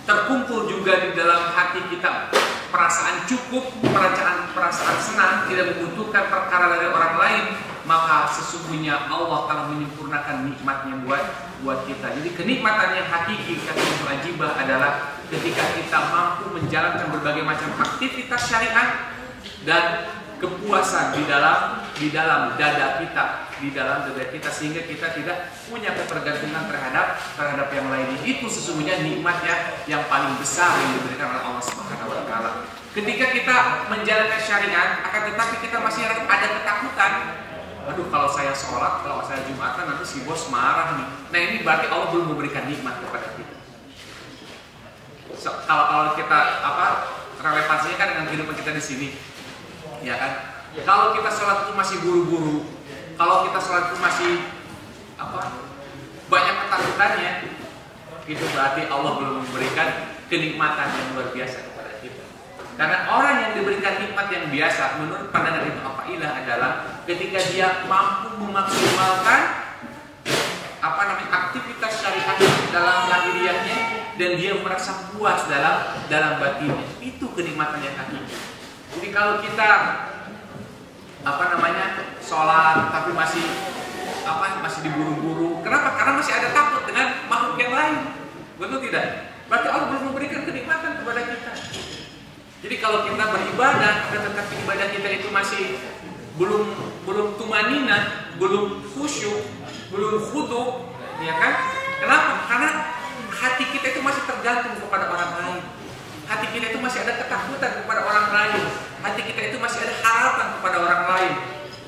terkumpul juga di dalam hati kita perasaan cukup, perasaan senang, tidak membutuhkan perkara dari orang lain, maka sesungguhnya Allah telah menyempurnakan nikmatnya buat kita. Jadi kenikmatan yang hakiki, kata Ibnu Ajibah, adalah ketika kita mampu menjalankan berbagai macam aktivitas syariat dan kepuasan di dalam dada kita, sehingga kita tidak punya ketergantungan terhadap yang lain. Itu sesungguhnya nikmat yang paling besar yang diberikan oleh Allah Subhanahu wa taala. Ketika kita menjalankan syariat, akan tetapi kita masih ada ketakutan. Aduh, kalau saya sholat, kalau saya Jumatan, nanti si bos marah nih. Nah, ini berarti Allah belum memberikan nikmat kepada kita. Kalau kita relevansinya kan dengan kehidupan kita di sini, ya kan? Kalau kita sholat itu masih buru-buru, kalau kita sholat itu masih banyak ketakutannya, itu berarti Allah belum memberikan kenikmatan yang luar biasa kepada kita. Karena orang yang diberikan nikmat yang biasa, menurut pandangan Ibnu Athaillah, adalah ketika dia mampu memaksimalkan aktivitas syariat dalam lahiriahnya dan dia merasa puas dalam batinnya. Itu kenikmatan yang hakiki. Jadi kalau kita sholat tapi masih diburu-buru, kenapa? Karena masih ada takut dengan makhluk yang lain, betul tidak? Berarti Allah belum memberikan kenikmatan kepada kita. Jadi kalau kita beribadah, tetapi ibadah kita itu masih belum tumanina, belum khusyuk, belum khudu, ya kan? Kenapa? Karena hati kita itu masih tergantung kepada orang lain. Hati kita itu masih ada ketakutan kepada orang lain. Hati kita itu masih ada harapan kepada orang lain.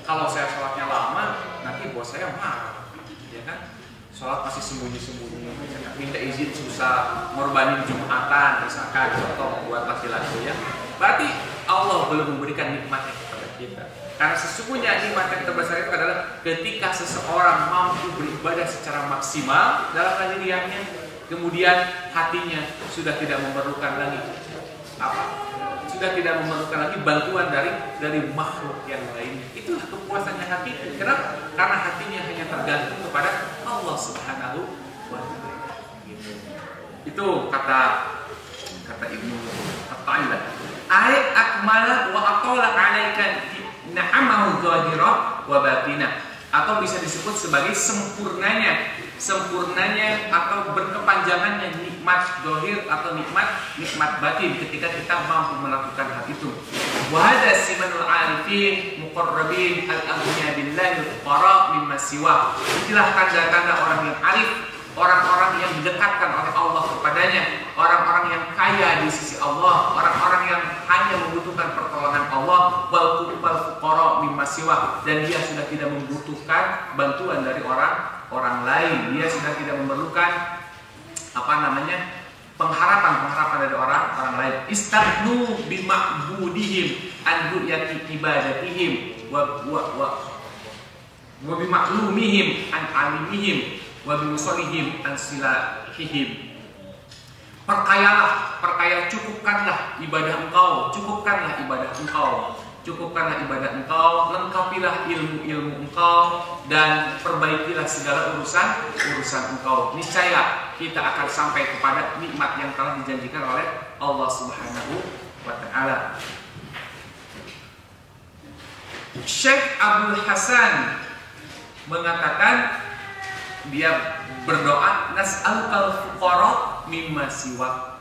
Kalau saya sholatnya lama, nanti bos saya marah, ya kan? Sholat masih sembunyi-sembunyi, minta izin susah, ngorbanin Jumatan, misalkan contoh buat laki-laki, ya. Berarti Allah belum memberikan nikmatnya kepada kita. Karena sesungguhnya nikmat yang terbesar itu adalah ketika seseorang mampu beribadah secara maksimal dalam lahiriahnya, kemudian hatinya sudah tidak memerlukan lagi bantuan dari makhluk yang lainnya. Itulah kepuasan yang hakiki. Kenapa? Karena hatinya hanya tergantung kepada Allah Subhanahu wa taala. Itu kata Ibnu Athaillah. Ai akmala wa atala 'alaika na'amahu dhahira wa batinah, atau bisa disebut sebagai sempurnanya atau berkepanjangannya nikmat zahir atau nikmat batin ketika kita mampu melakukan hal itu. Wa hadza simanul 'arifin muqarrabin al-aghniya billahi fuqara mimma siwa. Itulah tanda-tanda orang yang arif, orang-orang yang didekatkan oleh Allah kepadanya, orang-orang yang kaya di sisi Allah, orang-orang yang hanya membutuhkan pertolongan Allah, wal fuqara mimma siwa, dan dia sudah tidak membutuhkan bantuan dari orang lain, dia sudah tidak memerlukan pengharapan dari orang lain. Istaghnu bima'budihim an du'yati ibadatihim wa bima'lumihim an alimihim wa bimusolihim an silahihim. Perkaya, cukupkanlah ibadah engkau, lengkapilah ilmu engkau, dan perbaikilah segala urusan engkau. Niscaya kita akan sampai kepada nikmat yang telah dijanjikan oleh Allah Subhanahu wa Ta'ala. Syekh Abdul Hasan mengatakan, dia berdoa, nas'alukal fuqara mimma siwa.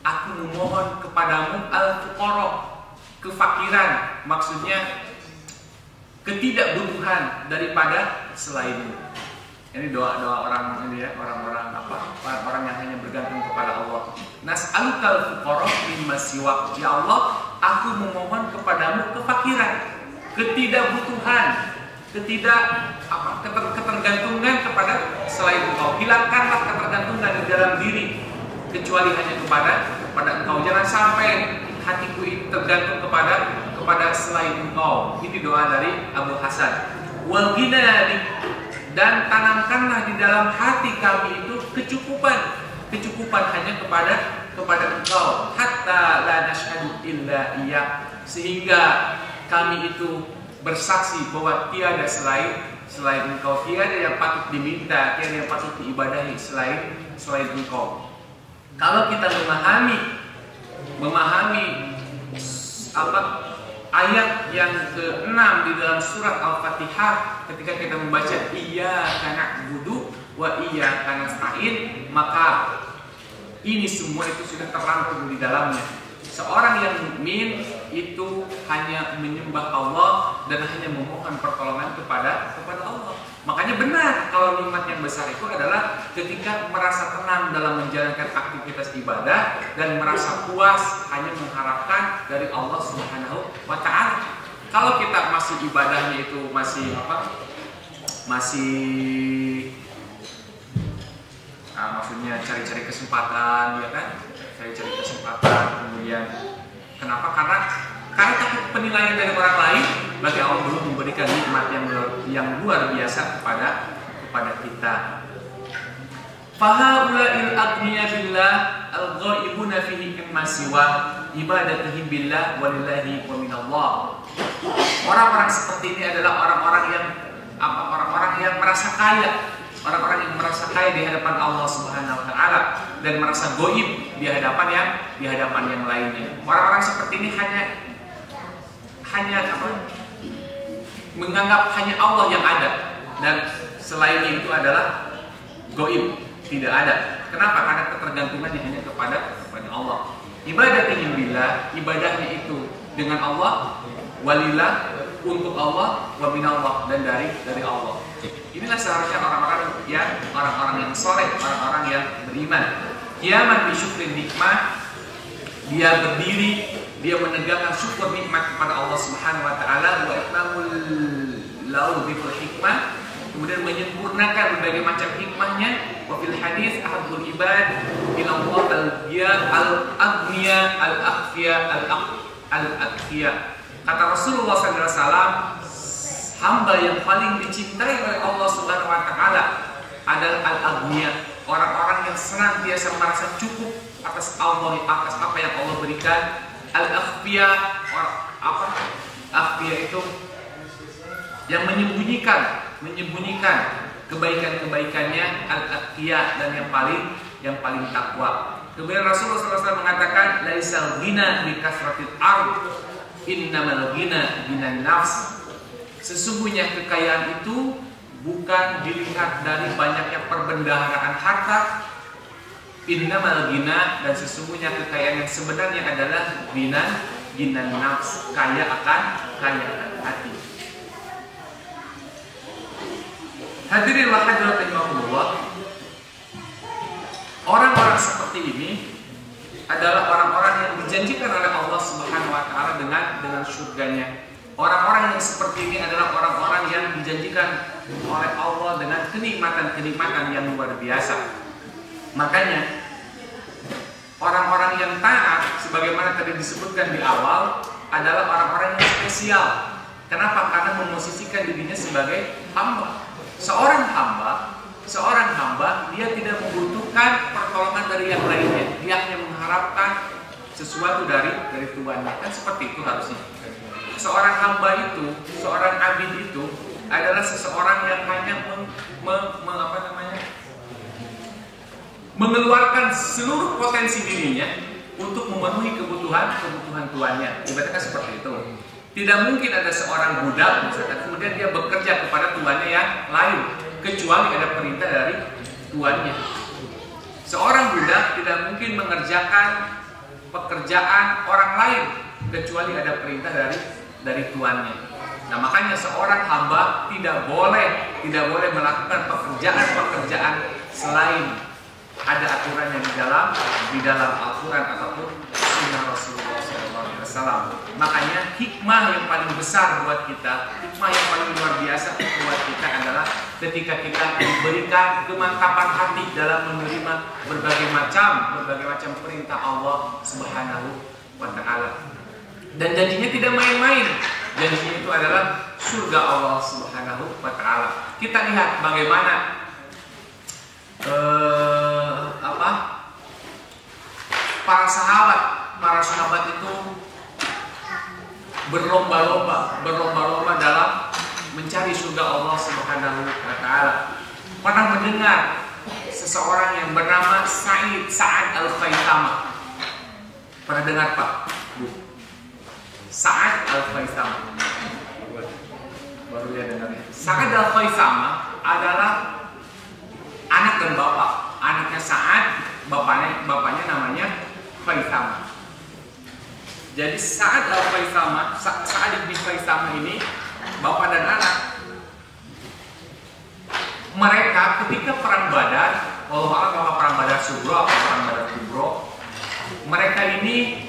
Aku memohon kepadamu al-fuqara, kefakiran, maksudnya ketidakbutuhan daripada selainmu. Ini doa orang ini ya, orang-orang yang hanya bergantung kepada Allah. Nas'alukal fuqara mimma siwa. Ya Allah, aku memohon kepadamu kefakiran, ketidakbutuhan, ketergantungan kepada selain Engkau. Hilangkanlah ketergantungan di dalam diri kecuali hanya kepada Engkau. Jangan sampai hatiku itu tergantung kepada selain Engkau. Ini doa dari Abu Hasan. Wal ghina, dan tanamkanlah di dalam hati kami itu kecukupan hanya kepada Engkau. Hatta la nashhadu illa Iyyak, sehingga kami itu bersaksi bahwa tiada selain Engkau, tiada yang patut diminta, tiada yang patut diibadahi selain Engkau. Kalau kita memahami ayat yang ke-6 di dalam surat Al-Fatihah, ketika kita membaca iyyaka na'budu wa iyyaka nasta'in, maka ini semua itu sudah terangkum di dalamnya. Seorang yang mukmin itu hanya menyembah Allah dan hanya memohon pertolongan kepada Allah. Makanya benar kalau nikmat yang besar itu adalah ketika merasa tenang dalam menjalankan aktivitas ibadah dan merasa puas hanya mengharapkan dari Allah Subhanahu wa Ta'ala. Kalau kita masih ibadahnya itu maksudnya cari-cari kesempatan, ya kan? Cari-cari kesempatan, kemudian kenapa? Karena takut penilaian dari orang lain, bagi Allah belum memberikan nikmat yang luar biasa kepada kita. Fahaula'il aghniya billah al-ghaibuna fihi mimma siwa ibadatihim billah walillahi wa minallah. Orang-orang seperti ini adalah orang-orang yang merasa kaya. Orang-orang yang merasa kaya di hadapan Allah Subhanahu wa Ta'ala dan merasa goib di hadapan yang lainnya. Orang-orang seperti ini hanya menganggap hanya Allah yang ada, dan selain itu adalah goib, tidak ada. Kenapa? Karena ketergantungannya hanya kepada Allah. Ibadatihim billah, ibadahnya itu dengan Allah, walillah, untuk Allah, wa minallah, dan dari Allah. Inilah seharusnya orang-orang yang soleh, orang-orang yang beriman. Qiyaman bi syukrin nikmah, dia berdiri, dia menegakkan syukur nikmat kepada Allah Subhanahu wa Ta'ala, wa itmamul lahu bil hikmah, kemudian menyempurnakan berbagai macam hikmahnya. Wa fil hadis ahabbul ibad ila Allah al-aghniya al-aghfiya al-aghfiya. Kata Rasulullah SAW, hamba yang paling dicintai oleh Allah Subhanahu wa Ta'ala adalah al-aghniya, orang-orang yang senantiasa merasa cukup atas apa yang Allah berikan. Al-aghfiya, aghfiya itu yang menyembunyikan kebaikan-kebaikannya, al-aghfiya, dan yang paling takwa. Kemudian Rasulullah SAW mengatakan, laisal ghina bi kasratil ard, innamal ghina binan nafs. Sesungguhnya kekayaan itu bukan dilihat dari banyaknya perbendaharaan harta. Innamal ghina, dan sesungguhnya kekayaan yang sebenarnya adalah ginan nafs, kaya akan hati. Hadirin wa hadirat rahimakumullah, Orang-orang seperti ini adalah orang-orang yang dijanjikan oleh Allah Subhanahu wa taala dengan surganya. Orang-orang yang seperti ini adalah orang-orang yang dijanjikan oleh Allah dengan kenikmatan-kenikmatan yang luar biasa. Makanya orang-orang yang taat sebagaimana tadi disebutkan di awal adalah orang-orang yang spesial. Kenapa? Karena memosisikan dirinya sebagai hamba. Seorang hamba dia tidak membutuhkan pertolongan dari yang lainnya. Dia hanya mengharapkan sesuatu dari Tuhannya. Kan seperti itu harusnya. Seorang hamba itu, seorang abid itu adalah seseorang yang hanya mengeluarkan seluruh potensi dirinya untuk memenuhi kebutuhan tuannya. Ibaratnya seperti itu. Tidak mungkin ada seorang budak misalkan kemudian dia bekerja kepada tuannya yang lain kecuali ada perintah dari tuannya. Seorang budak tidak mungkin mengerjakan pekerjaan orang lain kecuali ada perintah dari tuannya. Nah, makanya seorang hamba tidak boleh melakukan pekerjaan selain ada aturannya di dalam Al-Quran ataupun Sunnah Rasulullah SAW. Makanya hikmah yang paling besar buat kita, hikmah yang paling luar biasa buat kita adalah ketika kita diberikan kemantapan hati dalam menerima berbagai macam perintah Allah Subhanahu wa taala. Dan janjinya tidak main-main. Janjinya itu adalah surga Allah Subhanahu wa taala. Kita lihat bagaimana para sahabat itu berlomba-lomba dalam mencari surga Allah Subhanahu wa taala. Pernah mendengar seseorang yang bernama Sa'ad Al-Khaisamah? Pernah dengar, Pak? Bu? Sa'ad Al-Khaisamah. Baru dia dengar. Sa'ad Al-Khaisamah adalah anak dan bapak. Anaknya Sa'ad, bapaknya namanya Khaisamah. Jadi Sa'ad Al-Khaisamah, Sa'ad bin Khaisamah ini bapak dan anak. Mereka ketika perang Badar, Allah apakah perang Badar Sughra atau perang Badar Kubra, mereka ini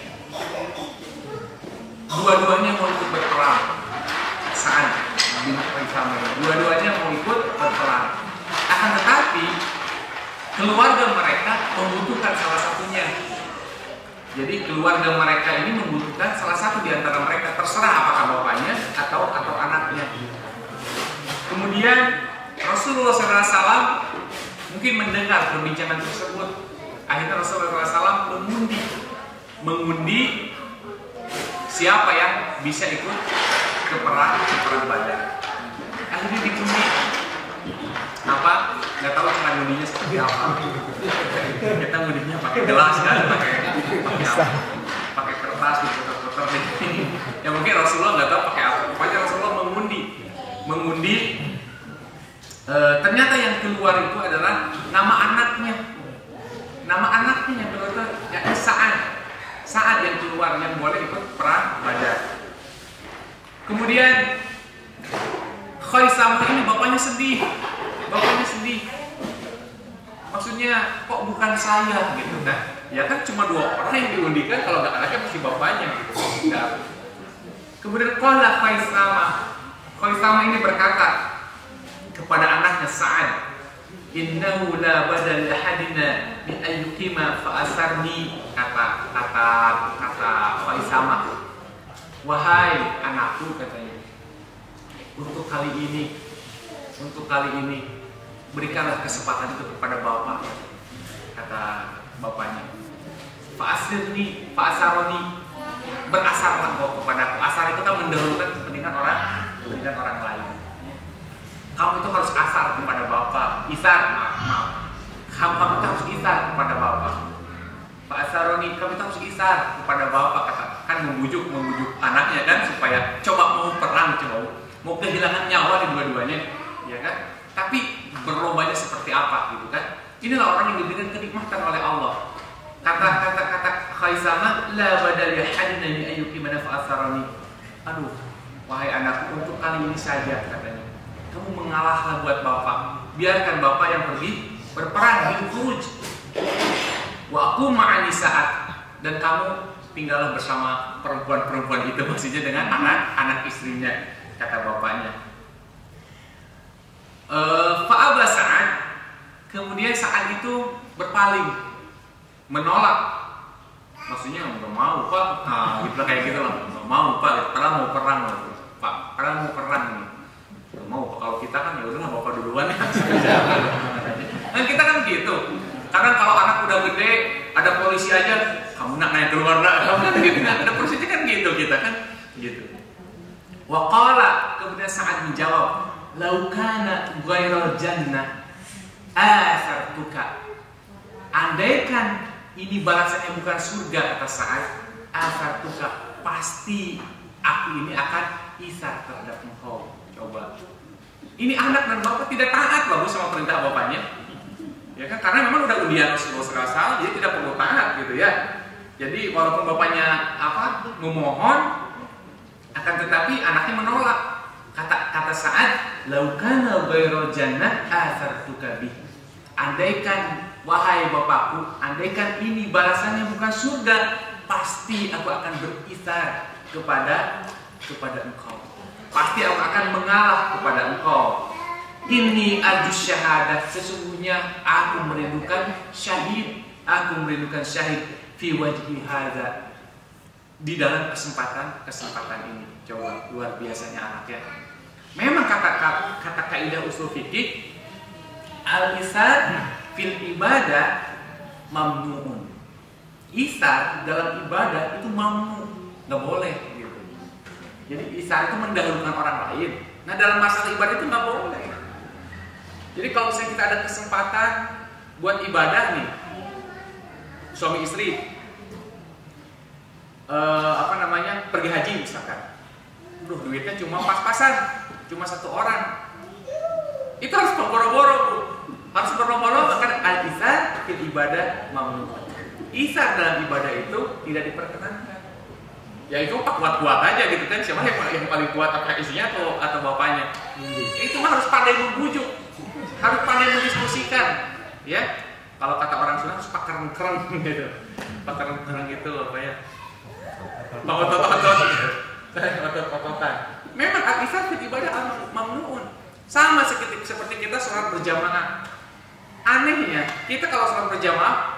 dua-duanya mau ikut berperang. Sa'ad bin Khaisamah, dua-duanya mau ikut berperang. Akan tetapi keluarga mereka membutuhkan salah satunya. Jadi keluarga mereka ini membutuhkan salah satu di antara mereka, terserah apakah bapaknya atau anaknya. Kemudian Rasulullah SAW mungkin mendengar perbincangan tersebut. Akhirnya Rasulullah SAW mengundi siapa yang bisa ikut ke perang Badar. Akhirnya diundi. Apa? Nggak tahu cara ngundinya seperti apa. Kita ngundinya pakai gelas kan, pakai kertas diputar-putar. Ya mungkin Rasulullah nggak tahu pakai apa. Pokoknya Rasulullah mengundi. Ternyata yang keluar itu adalah nama anaknya yang keluar, yakni Sa'ad yang keluar, yang boleh ikut perang Badar. Kemudian Khaisamah ini bapaknya sedih. Maksudnya kok bukan saya gitu kan? Ya kan cuma 2 orang yang diundikan, kalau nggak anaknya mesti bapaknya gitu. Nah. Kemudian qala Khaisamah ini berkata kepada anaknya Sa'ad, innahu la badal ahadina min ayyukima fa asarni, kata Khaisamah, wahai anakku, katanya, untuk kali ini berikanlah kesempatan itu kepada bapak, kata bapaknya. Fa'asaroni, berasarlah kau kepadaku. Asar itu kan mendahulukan kepentingan orang lain. Kamu itu harus asar kepada bapak, isar, maaf. Kamu itu harus isar kepada bapak. Fa'asaroni, kamu itu harus isar kepada bapak, kata. Kan membujuk anaknya kan supaya coba mau perang, mau kehilangan nyawa di dua-duanya, ya kan? Tapi berlombanya seperti apa gitu kan? Inilah orang yang diberikan kenikmatan oleh Allah. Kata Khaisamah, la badal yahadna min ayyukimana fa'asarani. Aduh, wahai anakku, untuk kali ini saja, katanya, kamu mengalahlah buat bapak. Biarkan bapak yang pergi berperang, bil khuruj. Wa aku ma'ani saat, dan kamu tinggallah bersama perempuan-perempuan itu, maksudnya dengan anak-anak istrinya, kata bapaknya. Fa'aba Sa'ad, kemudian saat itu berpaling, menolak, maksudnya nggak mau pak, gitu kayak gitu lah, nggak mau pak, karena mau perang loh, pak, karena mau perang nih, nggak mau pak. Kalau kita kan ya udahlah bapak duluan ya. Nah kita kan gitu, karena kalau anak udah gede, ada polisi aja, kamu nak naik keluar nak, kamu kan gitu kan, ada polisi kan gitu kita kan, gitu. Waqala, kemudian Sa'ad menjawab, laukana ghairal jannah athartuka, andaikan ini balasannya bukan surga, kata Sa'ad, athartuka, pasti aku ini akan isar terhadap engkau. Coba, ini anak dan bapak tidak taat bagus sama perintah bapaknya, ya kan, karena memang udah undian Rasulullah SAW, dia tidak perlu taat gitu ya. Jadi walaupun bapaknya memohon, akan tetapi anaknya menolak. Kata Sa'ad, laukana ghairal jannah athartuka bih, andaikan wahai bapakku, andaikan ini balasannya bukan surga, pasti aku akan berisar kepada engkau, pasti aku akan mengalah kepada engkau. Ini ajus syahadah, sesungguhnya aku merindukan syahid, fi wajhi hadza, di dalam kesempatan ini. Coba, luar biasanya anaknya. Memang kata kaidah usul fikih, al-isar fil ibadah mamnuun. Isar dalam ibadah itu mamnu, nggak boleh gitu. Jadi isar itu mendahulukan orang lain. Nah dalam masalah ibadah itu nggak boleh. Jadi kalau misalnya kita ada kesempatan buat ibadah nih, suami istri, pergi haji misalkan, duitnya cuma pas-pasan, cuma satu orang, itu harus berboro-boro bu. Harus berboro-boro, akan al-isar fil ibadah mamnu. Isar dalam ibadah itu tidak diperkenankan. Ya itu kuat-kuat aja gitu kan, siapa yang paling kuat, apakah istrinya atau bapaknya. Itu mah harus pandai membujuk, harus pandai mendiskusikan, ya. Kalau kata orang Sunda harus pakar-kereng gitu, pakar-kereng gitu apa ya? Otot-ototan. Memang al-isar fil ibadah mamnuun. Sama seperti kita sholat berjamaah. Anehnya, kita kalau sholat berjamaah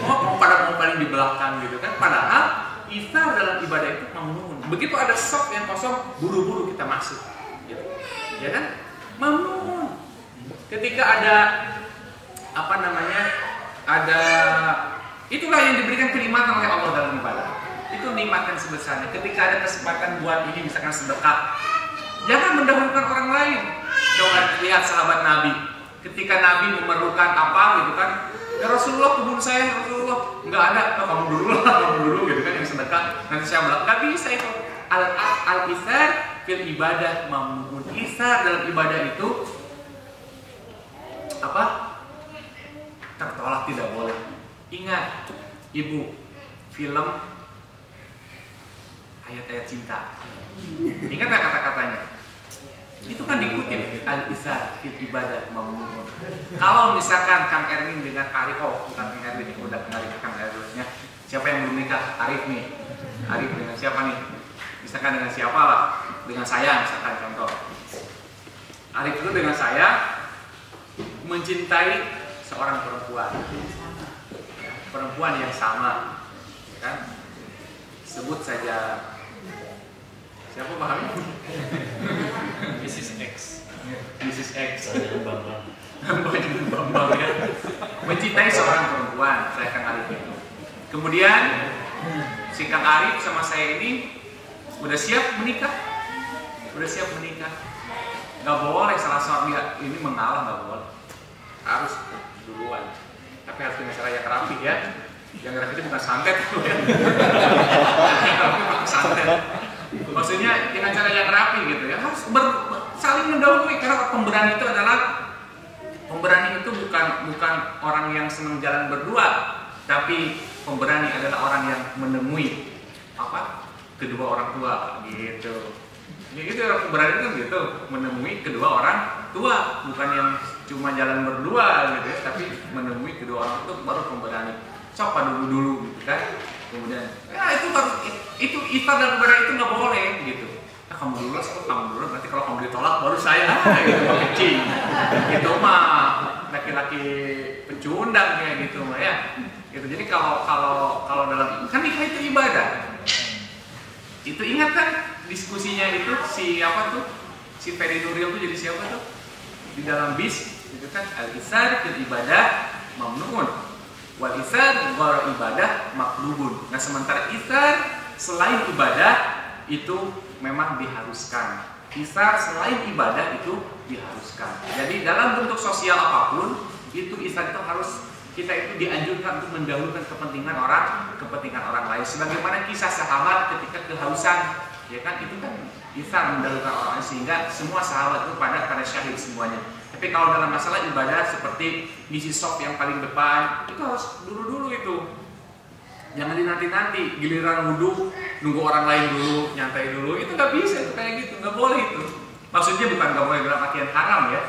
mau paling di belakang gitu kan. Padahal isar dalam ibadah itu mamnuun. Begitu ada saf yang kosong, buru-buru kita masuk, gitu. Ya kan? Mamnuun. Ketika ada itulah yang diberikan kenikmatan oleh Allah dalam ibadah. Itu nikmat yang sebesarnya. Ketika ada kesempatan buat ini, misalkan sedekah, jangan mendahulukan orang lain. Coba lihat sahabat Nabi. Ketika Nabi memerlukan apa gitu kan, ya Rasulullah, kebun saya Rasulullah nggak ada, kamu dulu gitu kan yang sedekah. Nanti saya bilang nggak bisa itu. Al-isar fil ibadah mamnuun. Isar dalam ibadah itu tertolak, tidak boleh. Ingat, ibu, film ayat-ayat cinta. Ingat gak kata-katanya? Itu kan dikutip al-isar fil ibadah mamnuun. Kalau misalkan Kang Erwin dengan Arif, bukan Kang Erwin, udah kenal Kang Erwinnya. Siapa yang belum nikah? Arif nih. Arif dengan siapa nih? Misalkan dengan siapa lah? Dengan saya misalkan contoh. Arif itu dengan saya mencintai seorang perempuan. Perempuan yang sama, kan? Sebut saja siapa pahami? Mrs. X. Bambang ya. Mencintai seorang perempuan, saya Kang Arif itu. Kemudian si Kang Arif sama saya ini udah siap menikah. Gak boleh salah suami ini mengalah, gak boleh. Harus duluan. Tapi harus dengan cara yang rapi ya. Yang rapi itu bukan santet ya. Yang rapi bukan santet. Maksudnya dengan cara yang rapi gitu ya. Harus saling mendahului, karena pemberani itu adalah bukan orang yang senang jalan berdua, tapi pemberani adalah orang yang menemui kedua orang tua gitu. Ya gitu, pemberani itu gitu, menemui kedua orang tua, bukan yang cuma jalan berdua gitu ya, tapi menemui kedua orang itu baru pemberani. Coba dulu gitu kan. Kemudian ya itu iftar dan pemberani itu nggak boleh gitu. Nah, kamu dulu, nanti kalau kamu ditolak baru saya gitu kencing. Gitu mah laki-laki pecundang kayak gitu mah ya. Gitu. Jadi kalau dalam kan nikah itu ibadah. Itu ingat kan diskusinya itu si Ferry Nuril tuh jadi siapa tuh di dalam bis itu kan al-isar fil ibadah mamnuun wal isar ghairu ibadah maklubun. Nah sementara isar selain ibadah itu memang diharuskan. Isar selain ibadah itu diharuskan. Jadi dalam bentuk sosial apapun itu isar itu harus kita itu dianjurkan untuk mendahulukan kepentingan orang lain. Sebagaimana kisah sahabat ketika kehausan, ya kan itu kan isar mendahulukan orang lain sehingga semua sahabat itu pada syahid semuanya. Tapi kalau dalam masalah ibadah seperti ngisi sop yang paling depan itu harus dulu itu. Jangan dinanti-nanti giliran wudhu nunggu orang lain dulu, nyantai dulu, itu nggak bisa, itu kayak gitu, nggak boleh itu. Maksudnya bukan nggak boleh dalam artian haram ya.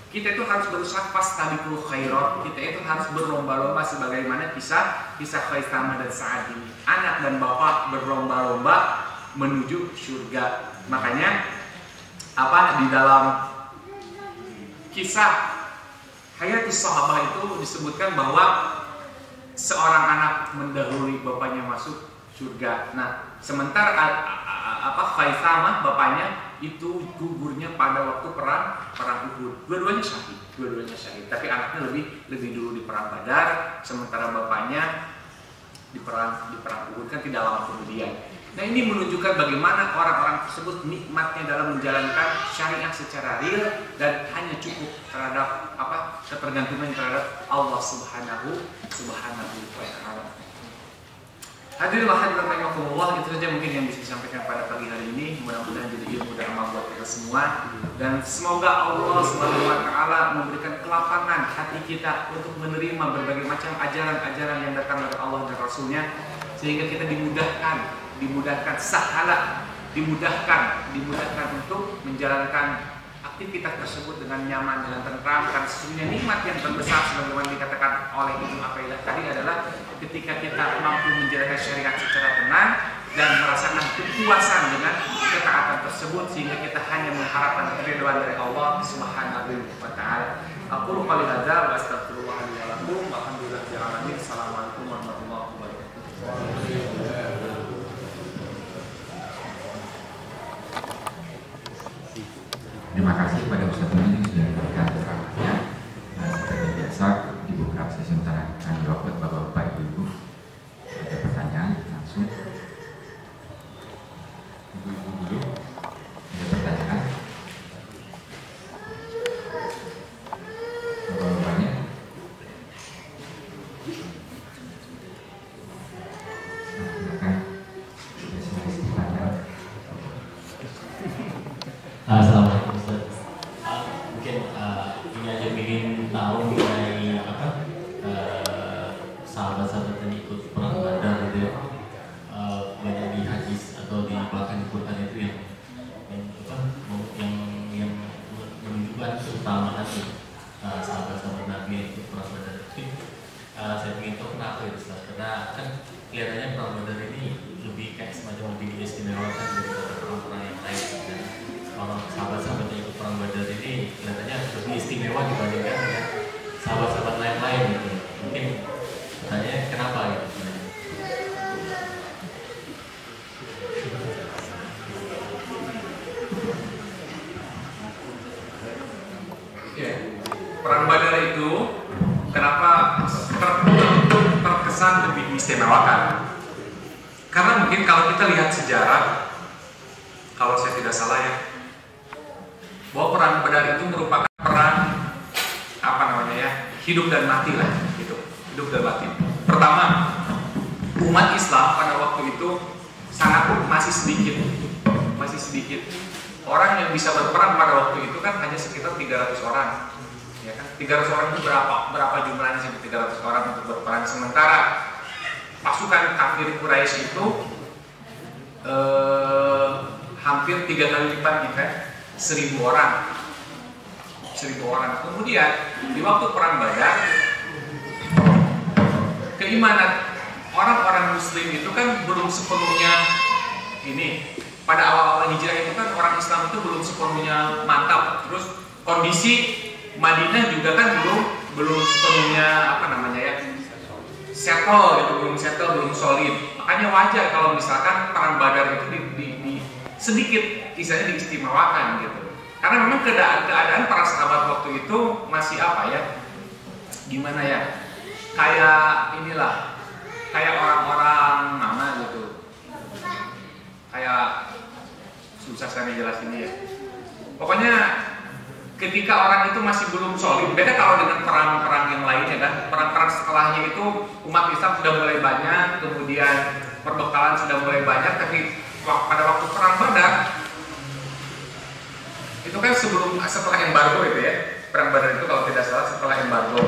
Kita itu harus berusaha fastabiqul khairat. Kita itu harus berlomba-lomba sebagaimana kisah Khaisamah dan Sa'ad ini. Anak dan bapak berlomba-lomba menuju surga. Makanya di dalam kisah Hayatus Sahabah itu disebutkan bahwa seorang anak mendahului bapaknya masuk surga. Nah, sementara Khaisamah bapaknya itu gugurnya pada waktu perang Uhud. Dua-duanya syahid. Tapi anaknya lebih dulu di perang Badar, sementara bapaknya di perang Uhud kan tidak lama kemudian. Nah, ini menunjukkan bagaimana orang-orang tersebut nikmatnya dalam menjalankan syariat secara real dan hanya cukup terhadap ketergantungan terhadap Allah Subhanahu wa taala. Hadirin rahimakumullah, itu saja mungkin yang bisa disampaikan pada pagi hari ini. Mudah-mudahan jadi ilmu dan amal buat kita semua. Dan semoga Allah Subhanahu wa taala memberikan kelapangan hati kita untuk menerima berbagai macam ajaran-ajaran yang datang dari Allah dan Rasul-Nya, sehingga kita dimudahkan sahala, dimudahkan untuk menjalankan aktivitas tersebut dengan nyaman, dengan tentram. Karena sesungguhnya nikmat yang terbesar sebagaimana dikatakan oleh Ibnu Athaillah tadi adalah ketika kita mampu menjalankan syariat secara tenang dan merasakan kepuasan dengan ketaatan tersebut, sehingga kita hanya mengharapkan keridhaan dari Allah Subhanahu wa taala. Aqulu qouli hadza wa astaghfirullah li wa lakum. Alhamdulillahil alamin. Assalamualaikum warahmatullahi wabarakatuh. Terima kasih kepada Ustaz yang sudah memberikan keterangannya. Seperti biasa dibuka sesi tanya jawab buat bapak-bapak, ibu-ibu. Ada pertanyaan langsung. Ibu-ibu dulu. Ada pertanyaan? Bapak-bapaknya? Silakan. Assalamualaikum Ustaz. Mungkin ini aja ingin tahu mengenai sahabat-sahabat yang ikut perang Badar gitu ya. Banyak di hadis atau di bahkan di Quran itu yang menunjukkan keutamaan sahabat-sahabat Nabi yang ikut perang Badar. Saya ingin tahu kenapa itu Ustaz. Karena kan kelihatannya perang Badar ini lebih kayak semacam lebih diistimewakan daripada perang-perang yang lain. Dan orang sahabat-sahabat yang ikut perang Badar ini kelihatannya lebih istimewa dibandingkan dengan sahabat-sahabat lain-lain gitu. Mungkin pertanyaannya kenapa gitu? Ya, perang Badar itu kenapa terkesan lebih diistimewakan? Karena mungkin kalau kita lihat sejarah, kalau saya tidak salah ya, bahwa perang Badar itu merupakan perang hidup dan mati lah, gitu. Hidup dan mati. Pertama, umat Islam pada waktu itu masih sedikit. Orang yang bisa berperang pada waktu itu kan hanya sekitar 300 orang, ya kan? 300 orang itu berapa jumlahnya sampai 300 orang untuk berperang? Sementara pasukan kafir Quraisy itu hampir 3 kali lipat, ya kan? 1000 orang. 1.000 orang. Kemudian di waktu perang Badar, keimanan orang-orang Muslim itu kan belum sepenuhnya ini. Pada awal-awal hijrah itu kan orang Islam itu belum sepenuhnya mantap. Terus kondisi Madinah juga kan belum sepenuhnya settle gitu, belum solid. Makanya wajar kalau misalkan perang Badar itu di sedikit istilahnya diistimewakan gitu. Karena memang keadaan para sahabat waktu itu masih gimana ya? Kayak orang-orang mana gitu. Kayak susah saya jelasinnya ya. Pokoknya ketika orang itu masih belum solid, beda kalau dengan perang-perang yang lainnya kan. Perang-perang setelahnya itu umat Islam sudah mulai banyak, kemudian perbekalan sudah mulai banyak, tapi pada waktu perang Badar itu kan setelah embargo itu ya. Perang Badar itu kalau tidak salah setelah embargo.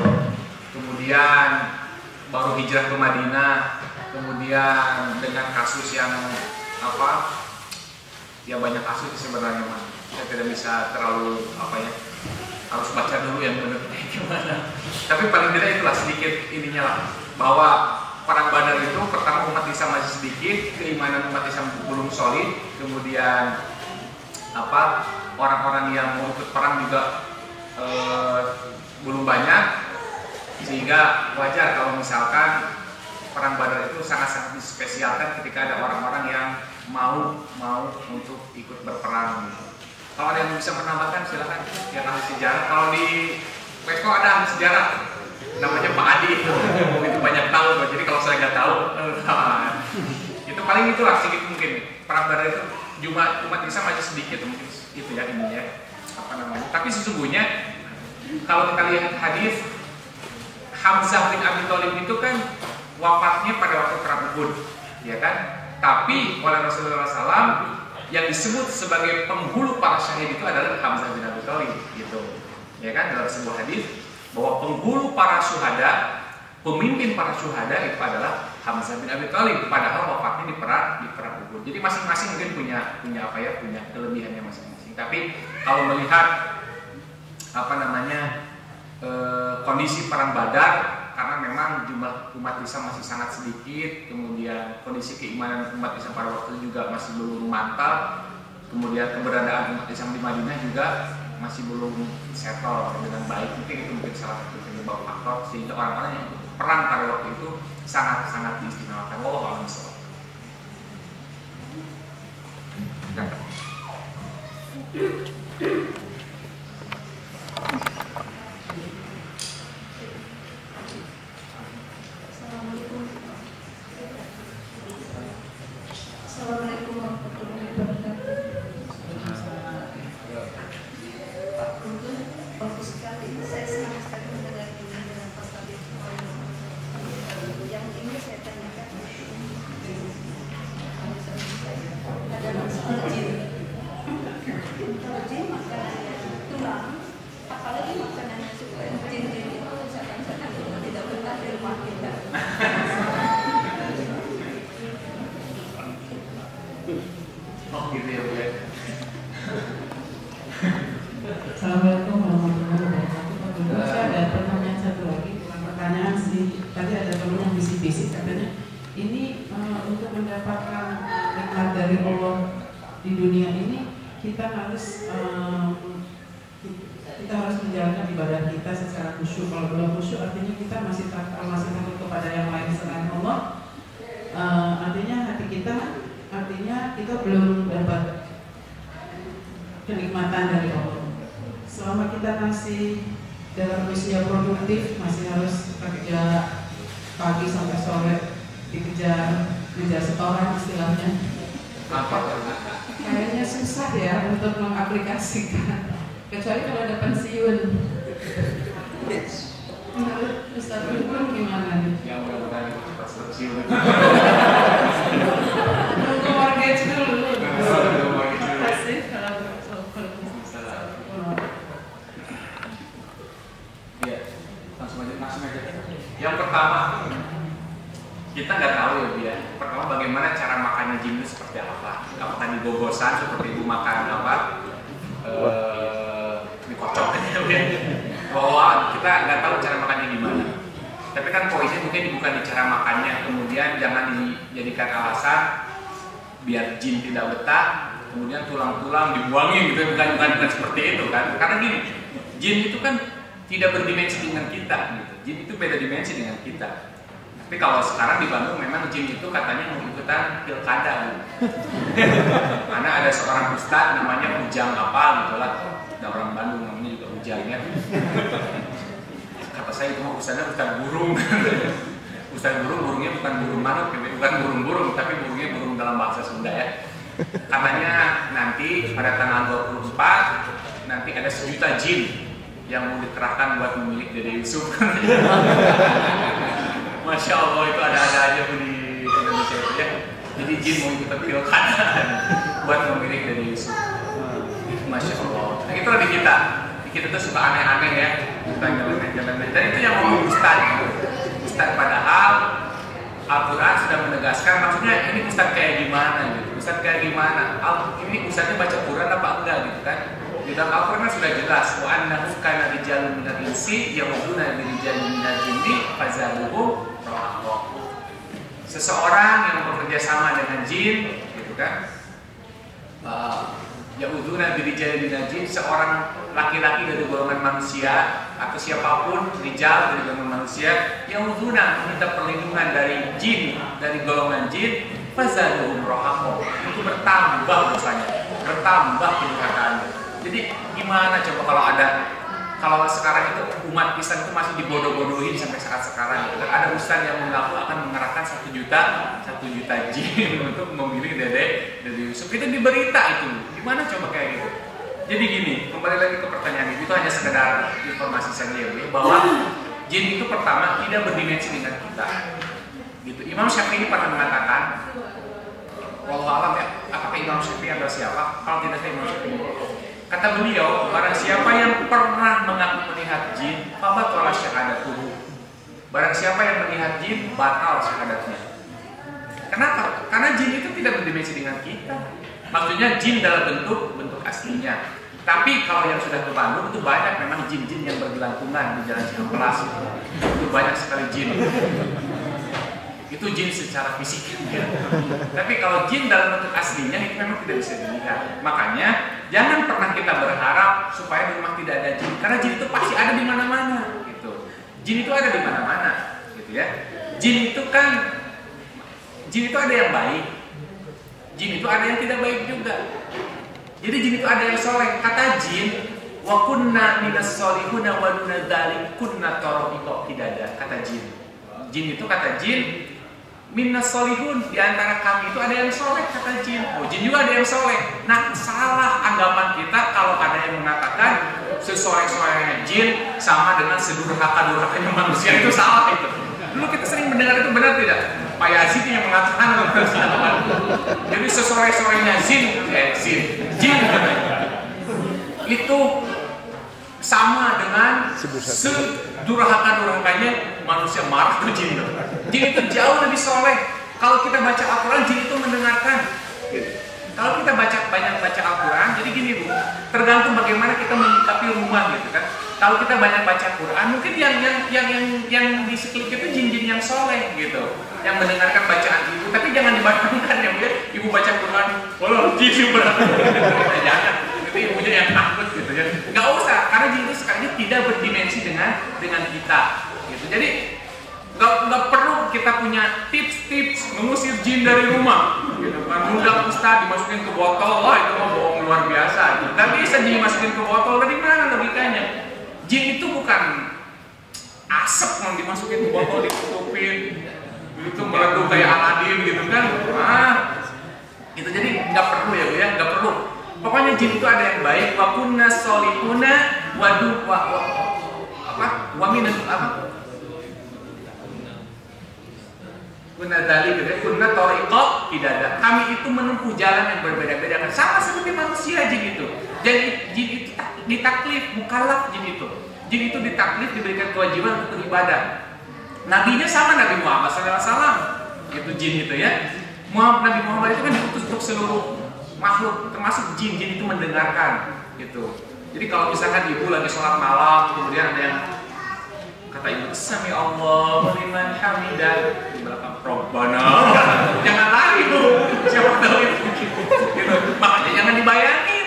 Kemudian baru hijrah ke Madinah, kemudian dengan kasus yang banyak kasus sebenarnya mah. Saya tidak bisa terlalu harus baca dulu yang benar kayak gimana. Tapi paling tidak itulah sedikit ininya lah, bahwa perang Badar itu pertama umat Islam masih sedikit, keimanan umat Islam belum solid, kemudian orang-orang yang mau ikut perang juga belum banyak, sehingga wajar kalau misalkan perang Badar itu sangat-sangat dispesialkan ketika ada orang-orang yang mau untuk ikut berperang gitu. Kalau ada yang bisa menambahkan silakan, yang ahli sejarah. Kalau di Wesko ada ahli sejarah namanya Pak Adi itu banyak tahu. Jadi kalau saya nggak tahu itu paling itulah sedikit mungkin perang Badar itu umat Islam masih sedikit mungkin itu ya ininya tapi sesungguhnya kalau kita lihat hadis Hamzah bin Abi Thalib itu kan wafatnya pada waktu perang Uhud, ya kan? Tapi oleh Rasulullah SAW yang disebut sebagai penghulu para syahid itu adalah Hamzah bin Abi Thalib, gitu, ya kan? Dalam sebuah hadis bahwa penghulu para syuhada, pemimpin para syuhada itu adalah Hamzah bin Abi Thalib, padahal wafatnya di perang Uhud. Jadi masing-masing mungkin punya kelebihannya masing-masing. Tapi kalau melihat kondisi perang Badar, karena memang jumlah umat Islam masih sangat sedikit, kemudian kondisi keimanan umat Islam pada waktu itu juga masih belum mantap, kemudian keberadaan umat Islam di Madinah juga masih belum settle dengan baik. Mungkin salah satu penyebab faktor sehingga orang-orang yang perang pada waktu itu sangat-sangat diistimewakan. Wallahu a'lam bishawab. Assalamualaikum warahmatullahi wabarakatuh. Untuk bagus sekali, saya senang sekali mendengar ini dengan pasal itu. Yang ini saya tanyakan ada masalah jin. Kalau jin makanannya tulang, apalagi makanannya supaya jin-jin itu misalkan tidak betah di rumah kita. Oh gitu ya Bu ya. Assalamualaikum warahmatullahi wabarakatuh. Saya ada pertanyaan satu lagi, bukan pertanyaan sih. Tadi ada teman yang bisik-bisik katanya ini untuk mendapatkan nikmat dari Allah di dunia ini kita harus menjalankan ibadah kita secara khusyuk. Kalau belum khusyuk artinya kita masih takut kepada yang lain selain Allah. Artinya hati kita belum dapat kenikmatan dari Allah. Selama kita masih dalam usia produktif, masih harus kerja pagi sampai sore, dikejar setoran istilahnya. Kayaknya susah ya untuk mengaplikasikan, kecuali kalau ada pensiun. Menurut Ustaz Guntur gimana nih? Ya mudah-mudahan itu pas pensiun. Untuk mortgage dulu. Terima kasih. Iya, langsung aja. Yang pertama, kita nggak tahu ya Bu ya. Pertama bagaimana cara makannya jin itu seperti apa? Apakah digogosan seperti ibu makan apa? Dikocok aja. ya. Bahwa kita nggak tahu cara makannya gimana. Tapi kan poinnya mungkin bukan di cara makannya, kemudian jangan dijadikan alasan biar jin tidak betah, kemudian tulang-tulang dibuangin gitu, bukan seperti itu kan. Karena gini, jin itu kan tidak berdimensi dengan kita gitu. Jin itu beda dimensi dengan kita. Tapi kalau sekarang di Bandung memang jin itu katanya mau ikutan pilkada gitu. Karena ada seorang ustadz namanya Ujang apa gitu lah. Ada orang Bandung namanya juga Ujang ya. Kata saya itu ustadznya ustadz burung. Ustadz burungnya bukan burung manuk, bukan burung-burung, tapi burungnya burung dalam bahasa Sunda ya. Katanya nanti pada tanggal 24 nanti ada 1 juta jin yang mau dikerahkan buat memilih Dede Yusuf. Masya Allah, itu ada-ada aja di Indonesia itu ya. Jadi jin mau ikutan pilkada buat memilih Dede Yusuf. Masya Allah. Nah itulah di kita. Di kita tuh suka aneh-aneh ya. Suka jalan-jalan. Dan itu yang ngomong Ustadz. Ustadz padahal Al-Quran sudah menegaskan, maksudnya ini Ustadz kayak gimana gitu. Ustadz kayak gimana? Ini Ustadznya baca Quran apa enggak gitu kan? Di dalam Al-Quran sudah jelas, wa annahu kana rijalun minal insi ya'uduna bi rijalin minal jinni fazaduhum rahaqa. Seseorang yang bekerja sama dengan jin, gitu kan? Ya'uduna bi rijalin minal jin, seorang laki-laki dari golongan manusia atau siapapun rijal dari golongan manusia ya'uduna meminta perlindungan dari jin, dari golongan jin, fazaduhum rahaqa. Itu bertambah dosanya, bertambah kedurhakaannya. Jadi gimana coba kalau sekarang itu umat Islam itu masih dibodoh-bodohin sampai saat sekarang gitu. Ada ustaz yang mengaku akan mengerahkan 1 juta jin untuk memilih Dede Yusuf. Itu di berita itu. Gimana coba kayak gitu? Jadi gini, kembali lagi ke pertanyaan itu hanya sekedar informasi saja ya, bahwa jin itu pertama tidak berdimensi dengan kita. Gitu. Imam Syafi'i pernah mengatakan, wallahu a'lam ya, apakah Imam Syafi'i adalah siapa? Kalau tidak saya Imam Syafi'i. Kata beliau, barang siapa yang pernah mengaku melihat jin, fabatala syahadatuhu. Barang siapa yang melihat jin, batal syahadatnya. Kenapa? Karena jin itu tidak berdimensi dengan kita. Maksudnya jin dalam bentuk aslinya. Tapi kalau yang sudah ke Bandung itu banyak memang jin-jin yang bergelantungan di jalan Cihampelas. Itu banyak sekali jin. Itu jin secara fisik ya. Tapi kalau jin dalam bentuk aslinya itu memang tidak bisa dilihat. Makanya jangan pernah kita berharap supaya di rumah tidak ada jin, karena jin itu pasti ada di mana-mana gitu. Jin itu ada di mana-mana gitu ya. Jin itu ada yang baik, jin itu ada yang tidak baik juga. Jadi jin itu ada yang soleh. Kata jin, wa kunna minas solihuna wa duna dzalik kunna tarafiqa, tidak ada. Kata jin. Jin itu kata jin, minnas solihun, di antara kami itu ada yang soleh, kata jin. Oh, jin juga ada yang soleh. Nah, salah anggapan kita kalau ada yang mengatakan sesoleh-solehnya jin sama dengan sedurhaka-durhakanya manusia, itu salah itu. Dulu kita sering mendengar itu, benar tidak? Pak Yazid yang mengatakan jadi sesoleh-solehnya jin itu sama dengan sedurhaka-durhakanya manusia, marah ke jin. Jin itu jauh lebih soleh. Kalau kita baca Al-Quran, jin itu mendengarkan. Kalau kita banyak baca Al-Quran, jadi gini Bu, tergantung bagaimana kita menyikapi rumah gitu kan. Kalau kita banyak baca Quran, mungkin yang di sekeliling itu jin-jin yang soleh gitu, yang mendengarkan bacaan ibu. Tapi jangan dibayangkan ya Bu, ibu baca Quran, walau jin berat, jangan. Itu ibunya yang takut gitu ya. Nggak usah, karena jin itu sekalinya tidak berdimensi dengan kita gitu. Jadi nggak perlu kita punya tips mengusir jin dari rumah gitu kan. Undang ustaz dimasukin ke botol, wah itu mah bohong luar biasa gitu. Tapi bisa dimasukin ke botol, dari mana logikanya? Jin itu bukan asap yang dimasukin ke botol, ditutupin itu meledup kayak Aladin gitu kan. Gitu. Jadi nggak perlu ya Bu ya, nggak perlu. Pokoknya jin itu ada yang baik. Wa kunna solihuna wa minat apa? Kunna dalik, kunna tariqah, tidak ada. Kami itu menempuh jalan yang berbeda-beda, sama seperti manusia jin itu. Jadi jin itu ditaklif, mukallaf jin itu. Jin itu ditaklif, diberikan kewajiban untuk beribadah. Nabinya sama Nabi Muhammad SAW. Itu jin itu ya. Nabi Muhammad itu kan diutus untuk seluruh makhluk, termasuk jin. Jin itu mendengarkan gitu. Jadi kalau misalkan ibu lagi sholat malam, kemudian ada yang kata ibu, Sami Allah liman hamidah, di belakang Robbana, jangan lari bu, siapa tahu itu, gitu. Makanya jangan dibayangin,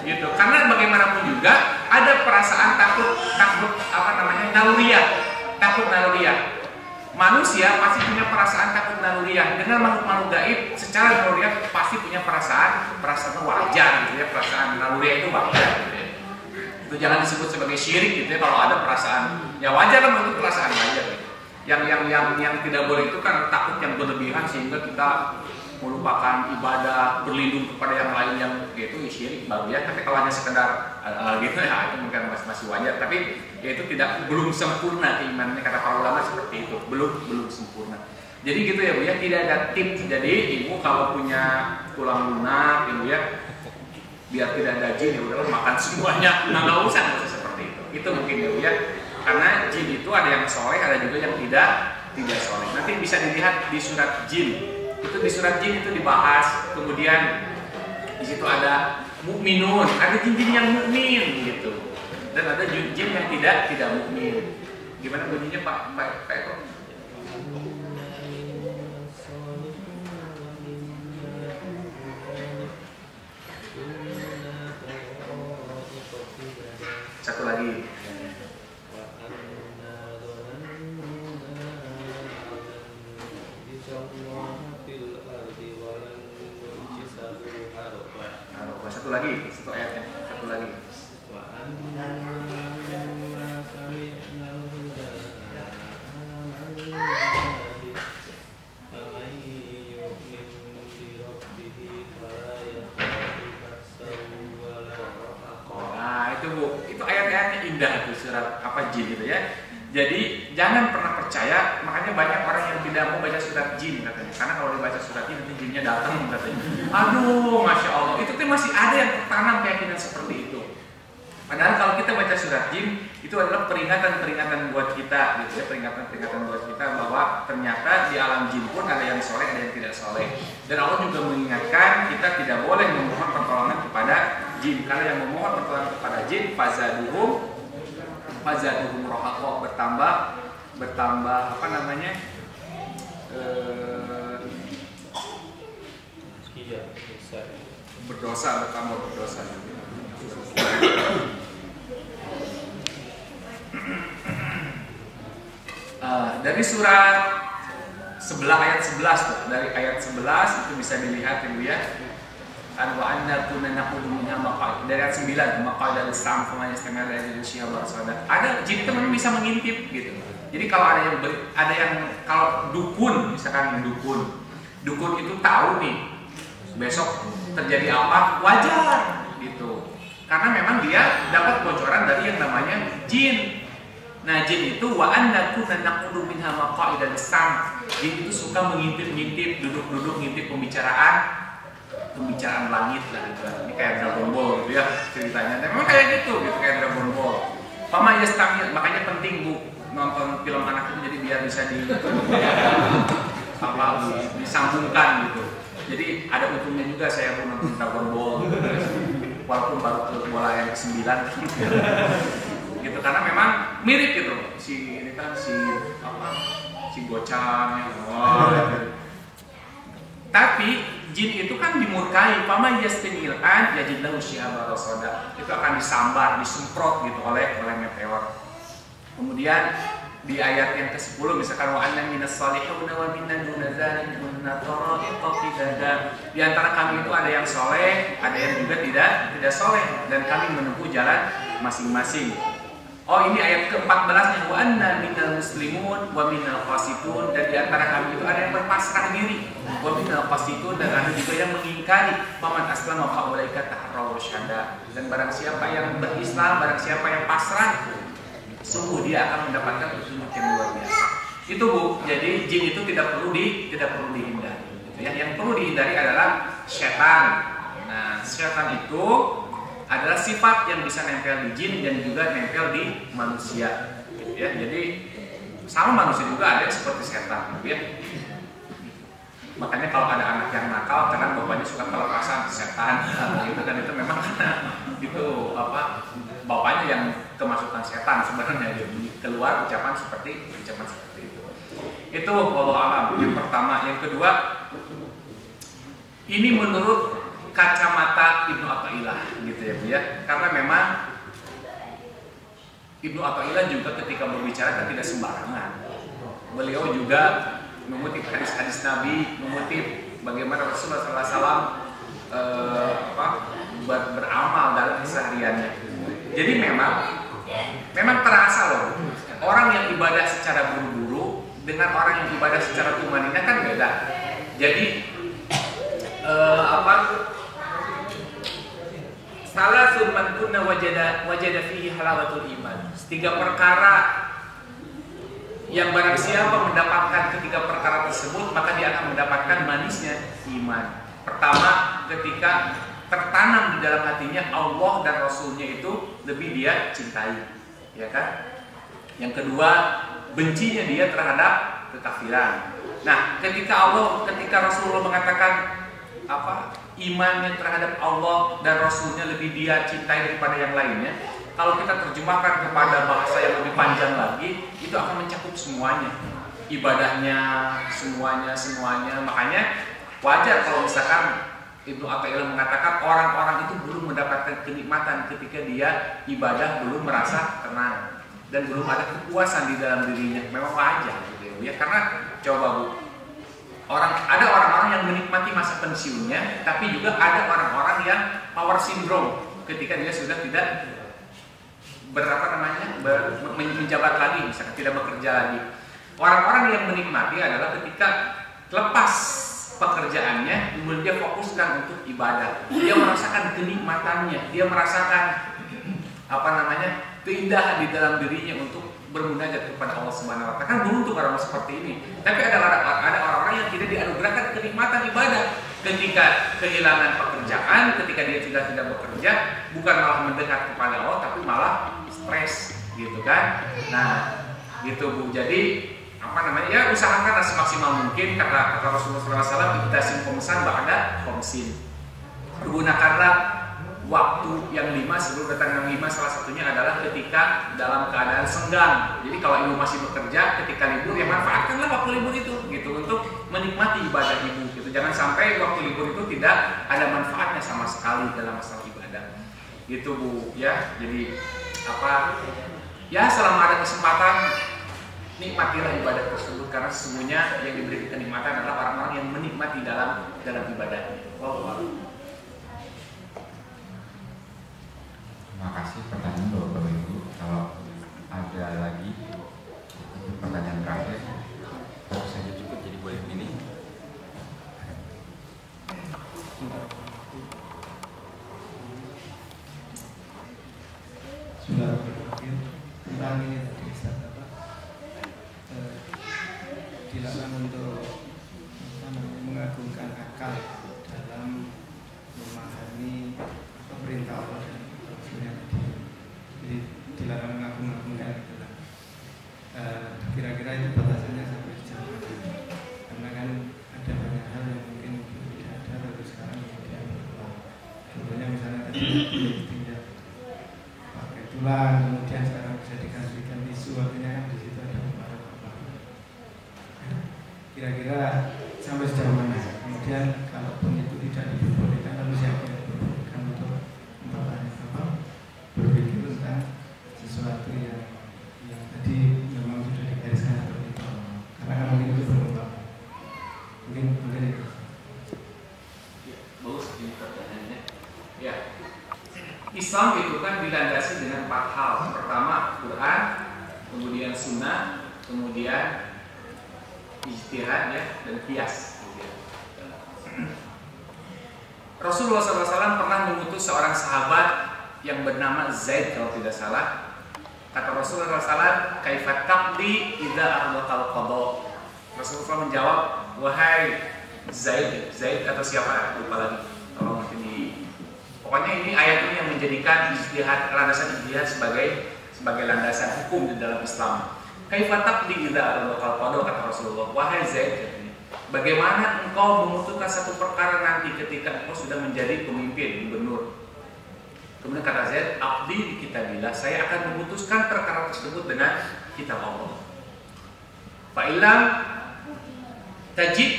gitu. Karena bagaimanapun juga ada perasaan takut apa namanya naluriah, takut naluriah. Manusia pasti punya perasaan takut naluriah. Dengan makhluk-makhluk gaib, secara naluriah pasti punya perasaan wajar, gitu ya. Perasaan naluriah itu wajar, gitu ya. Itu jangan disebut sebagai syirik, gitu ya. Kalau ada perasaan, ya wajar kan, itu perasaan wajar. Gitu. Yang tidak boleh itu kan takut yang berlebihan sehingga kita melupakan ibadah, berlindung kepada yang lain yang gitu, ya syirik baru ya. Tapi kalau hanya sekedar gitu ya, itu mungkin masih wajar. Tapi ya itu belum sempurna keimanannya, kata para ulama seperti itu, belum sempurna. Jadi gitu ya bu ya, tidak ada tips. Jadi ibu kalau punya tulang lunak ibu ya, biar tidak ada jin ya udahlah makan semuanya, nggak usah seperti itu. Itu mungkin ya bu ya, karena jin itu ada yang soleh, ada juga yang tidak soleh. Nanti bisa dilihat di surat jin. Itu di surat jin itu dibahas. Kemudian di situ ada mukminun, ada jin-jin yang mukmin gitu. Dan ada jin yang tidak mukmin. Gimana bunyinya Pak Eko? Satu lagi. Satu lagi, satu ayatnya, satu lagi. Nah itu bu, itu ayat-ayatnya indah tuh surat apa jin gitu ya. Jadi jangan pernah percaya, makanya banyak orang yang tidak mau baca surat jin katanya. Karena kalau dibaca surat jin nanti jinnya datang katanya. Aduh, masya Allah, itu tuh masih ada yang tertanam keyakinan seperti itu. Padahal kalau kita baca surat jin, itu adalah peringatan-peringatan buat kita, gitu ya, peringatan-peringatan buat kita bahwa ternyata di alam jin pun ada yang soleh, ada yang tidak soleh. Dan Allah juga mengingatkan kita tidak boleh memohon pertolongan kepada jin, karena yang memohon pertolongan kepada jin, fazaduhum rohaqo, bertambah apa namanya? Berdosa. Dari surat ayat 11 tuh, dari ayat 11 itu bisa dilihat ibu ya. Wa anna kunna naqulu minha maqal. Dari ayat 9 maqal dari sam kama yastamil dari syihab sadat. Ada jin itu memang bisa mengintip gitu. Jadi kalau ada yang kalau dukun, misalkan dukun itu tahu nih besok terjadi apa, wajar gitu. Karena memang dia dapat bocoran dari yang namanya jin. Nah jin itu wa anna kunna naqulu minha maqal dari sam. Jin itu suka mengintip, duduk ngintip pembicaraan langit lah gitu. Ini kayak Dragon Ball gitu ya ceritanya. Memang kayak gitu kayak Dragon Ball. Pama yastamil, makanya penting bu nonton film anak itu jadi biar bisa disambungkan gitu. Jadi ada untungnya juga saya pun nonton Dragon Ball gitu. Walaupun baru ke bola yang ke-9 gitu, karena memang mirip gitu si Gocan tapi jin itu kan dimurkai, pama yastamil'an yajidlahu syihaban rasada, itu akan disambar, disemprot gitu oleh meteor. Kemudian di ayat yang ke-10 misalkan wa anna minas salihuna wa minna duna dzalika kunna tara'iqa qidada. Di antara kami itu ada yang soleh, ada yang juga tidak soleh, dan kami menempuh jalan masing-masing. Oh ini ayat ke-14 wa anna minal muslimun wa minal qasitun, dan di antara kami itu ada yang berpasrah diri, wa minal qasitun, dan ada juga yang mengingkari. Faman aslama fa ulaika taharraw syada, dan barang siapa yang berislam, barang siapa yang pasrah, sungguh dia akan mendapatkan petunjuk yang luar biasa. Itu bu, jadi jin itu tidak perlu dihindari. Gitu ya. Yang perlu dihindari adalah setan. Nah, setan itu adalah sifat yang bisa nempel di jin dan juga nempel di manusia. Gitu ya. Jadi sama manusia juga ada seperti setan. Gitu ya. Makanya kalau ada anak yang nakal, karena bapaknya suka kelepasan setan, gitu kan, itu memang memang karena itu bapaknya yang kemasukan setan sebenarnya, jadi keluar ucapan seperti itu. Itu wallahu alam yang pertama. Yang kedua, ini menurut kacamata Ibnu Athaillah gitu ya Bu ya, karena memang Ibnu Athaillah juga ketika berbicara tidak sembarangan. Beliau juga mengutip hadis-hadis Nabi, mengutip bagaimana Rasulullah SAW beramal dalam kesehariannya. Jadi memang terasa loh, orang yang ibadah secara buru-buru dengan orang yang ibadah secara tumanina kan beda. Jadi salasun man kunna wajada fihi halawatul iman. 3 perkara yang barang siapa mendapatkan ketiga perkara tersebut, maka dia akan mendapatkan manisnya iman. Pertama, ketika tertanam di dalam hatinya Allah dan Rasulnya itu lebih dia cintai, ya kan? Yang kedua, bencinya dia terhadap kekafiran. Nah, ketika Rasulullah mengatakan imannya terhadap Allah dan Rasulnya lebih dia cintai daripada yang lainnya, kalau kita terjemahkan kepada bahasa yang lebih panjang lagi, itu akan mencakup semuanya, ibadahnya, semuanya. Makanya wajar kalau misalkan Ibnu Athaillah mengatakan orang-orang itu belum mendapatkan kenikmatan ketika dia ibadah, belum merasa tenang dan belum ada kepuasan di dalam dirinya. Memang wajar gitu ya, karena coba Bu, ada orang-orang yang menikmati masa pensiunnya, tapi juga ada orang-orang yang power syndrome ketika dia sudah tidak menjabat lagi, misalkan tidak bekerja lagi. Orang-orang yang menikmati adalah ketika lepas pekerjaannya, kemudian dia fokuskan untuk ibadah. Dia merasakan kenikmatannya, dia merasakan keindahan di dalam dirinya untuk bermunajat kepada Allah Subhanahu wa taala. Kan beruntung orang seperti ini. Tapi ada orang-orang yang tidak dianugerahkan kenikmatan ibadah. Ketika kehilangan pekerjaan, ketika dia sudah tidak bekerja, bukan malah mendekat kepada Allah, tapi malah stres, gitu kan? Nah, gitu Bu. Jadi ya usahakanlah semaksimal mungkin, kata Rasulullah SAW, ibtasim khomsan ba'da khomsin. Gunakanlah waktu yang 5 sebelum datang yang 5. Salah satunya adalah ketika dalam keadaan senggang. Jadi kalau ibu masih bekerja, ketika libur ya manfaatkanlah waktu libur itu gitu untuk menikmati ibadah ibu gitu. Jangan sampai waktu libur itu tidak ada manfaatnya sama sekali dalam masalah ibadah. Gitu Bu ya. Jadi selama ada kesempatan nikmatilah ibadah tersebut, karena sesungguhnya yang diberi kenikmatan adalah orang-orang yang menikmati dalam ibadahnya. Terima kasih pertanyaan Bapak Ibu. Kalau ada lagi pertanyaan terakhir, tentu saja cukup, jadi boleh ini. Sudah berakhir tentang ini tadi Ustaz, dilarang untuk mengagungkan akal dalam memahami perintah Allah dan Rasulnya tadi. Jadi dilarang mengagung-agungkan itu lah. Kira-kira itu batasannya sampai sejauh mana? Karena kan ada banyak hal yang mungkin tidak ada tapi sekarang kemudian berubah. Contohnya misalnya tadi tidak pakai tulang, kemudian sekarang bisa dikasihkan tisu, artinya kan di situ ada pengaruh. Kira-kira sampai sejauh mana? Kemudian kalaupun itu tidak diperbolehkan, lalu siapa yang diperbolehkan untuk berpikir tentang sesuatu yang tadi memang sudah digariskan seperti itu. Karena kan mungkin itu berubah. Mungkin itu. Bagus ini pertanyaannya. Ya, Islam itu kan dilandasi dengan 4 hal. Pertama Quran, kemudian Sunnah, kemudian ijtihad ya, dan qiyas. Rasulullah SAW pernah mengutus seorang sahabat yang bernama Zaid kalau tidak salah. Kata Rasulullah SAW, kaifat taqdi idza ardaqal qada. Rasulullah SAW menjawab, wahai Zaid atau siapa lupa lagi. Tolong nanti pokoknya ini ayat ini yang menjadikan landasan ijtihad sebagai landasan hukum di dalam Islam. Kaifat taqdi idza ardaqal qada, kata Rasulullah, wahai Zaid, bagaimana engkau memutuskan satu perkara nanti ketika engkau sudah menjadi pemimpin, gubernur? Kemudian kata Zaid, abdi di kitabillah, saya akan memutuskan perkara tersebut dengan kitab Allah. Fa'ilam tajid,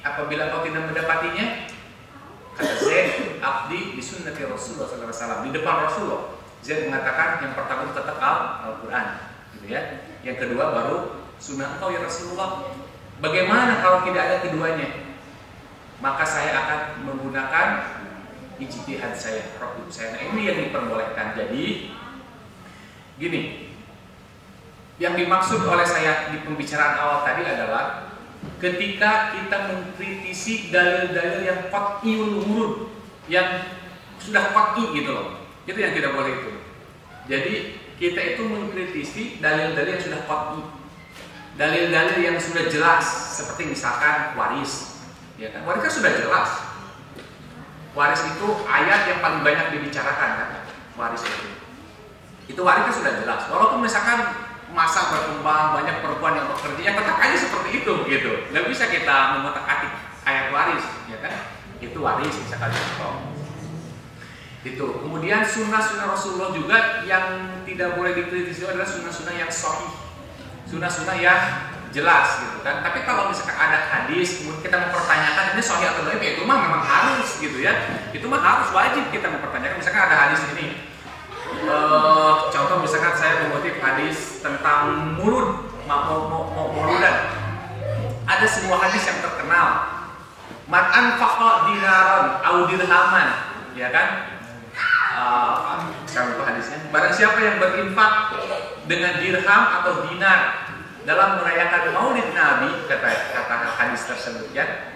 apabila kau tidak mendapatinya, kata Zaid, abdi di sunnati Rasulullah SAW, di depan Rasulullah. Zaid mengatakan yang pertama itu tetap Al-Quran, gitu ya. Yang kedua baru sunnah engkau ya Rasulullah. Bagaimana kalau tidak ada keduanya? Maka saya akan menggunakan ijtihad saya, roh saya. Nah, ini yang diperbolehkan. Jadi gini, yang dimaksud oleh saya di pembicaraan awal tadi adalah ketika kita mengkritisi dalil-dalil yang qat'iyul wurud, yang sudah qat'i gitu loh. Itu yang tidak boleh itu. Jadi kita itu mengkritisi dalil-dalil yang sudah qat'i. Dalil-dalil yang sudah jelas, seperti misalkan waris. Ya kan? Waris kan sudah jelas. Waris itu ayat yang paling banyak dibicarakan kan? Waris itu waris kan sudah jelas. Walaupun misalkan masa berkembang, banyak perempuan yang bekerja, ya tetap aja seperti itu gitu. Nggak bisa kita mengotak-atik ayat waris, ya kan? Itu waris misalkan contoh. Itu. Kemudian sunnah-sunnah Rasulullah juga yang tidak boleh dikritisi adalah sunnah-sunnah yang sahih, sunnah-sunnah yang jelas gitu kan. Tapi kalau misalkan ada hadis kemudian kita mempertanyakan ini sahih atau dhaif, itu mah memang harus gitu ya. Itu mah harus wajib kita mempertanyakan. Misalkan ada hadis ini, contoh misalkan saya mengutip hadis tentang muludan. Ada sebuah hadis yang terkenal, man anfaqa dinaran au dirhaman, ya kan? Saya lupa hadisnya. Barang siapa yang berinfak dengan dirham atau dinar dalam merayakan Maulid Nabi, kata hadis tersebut ya,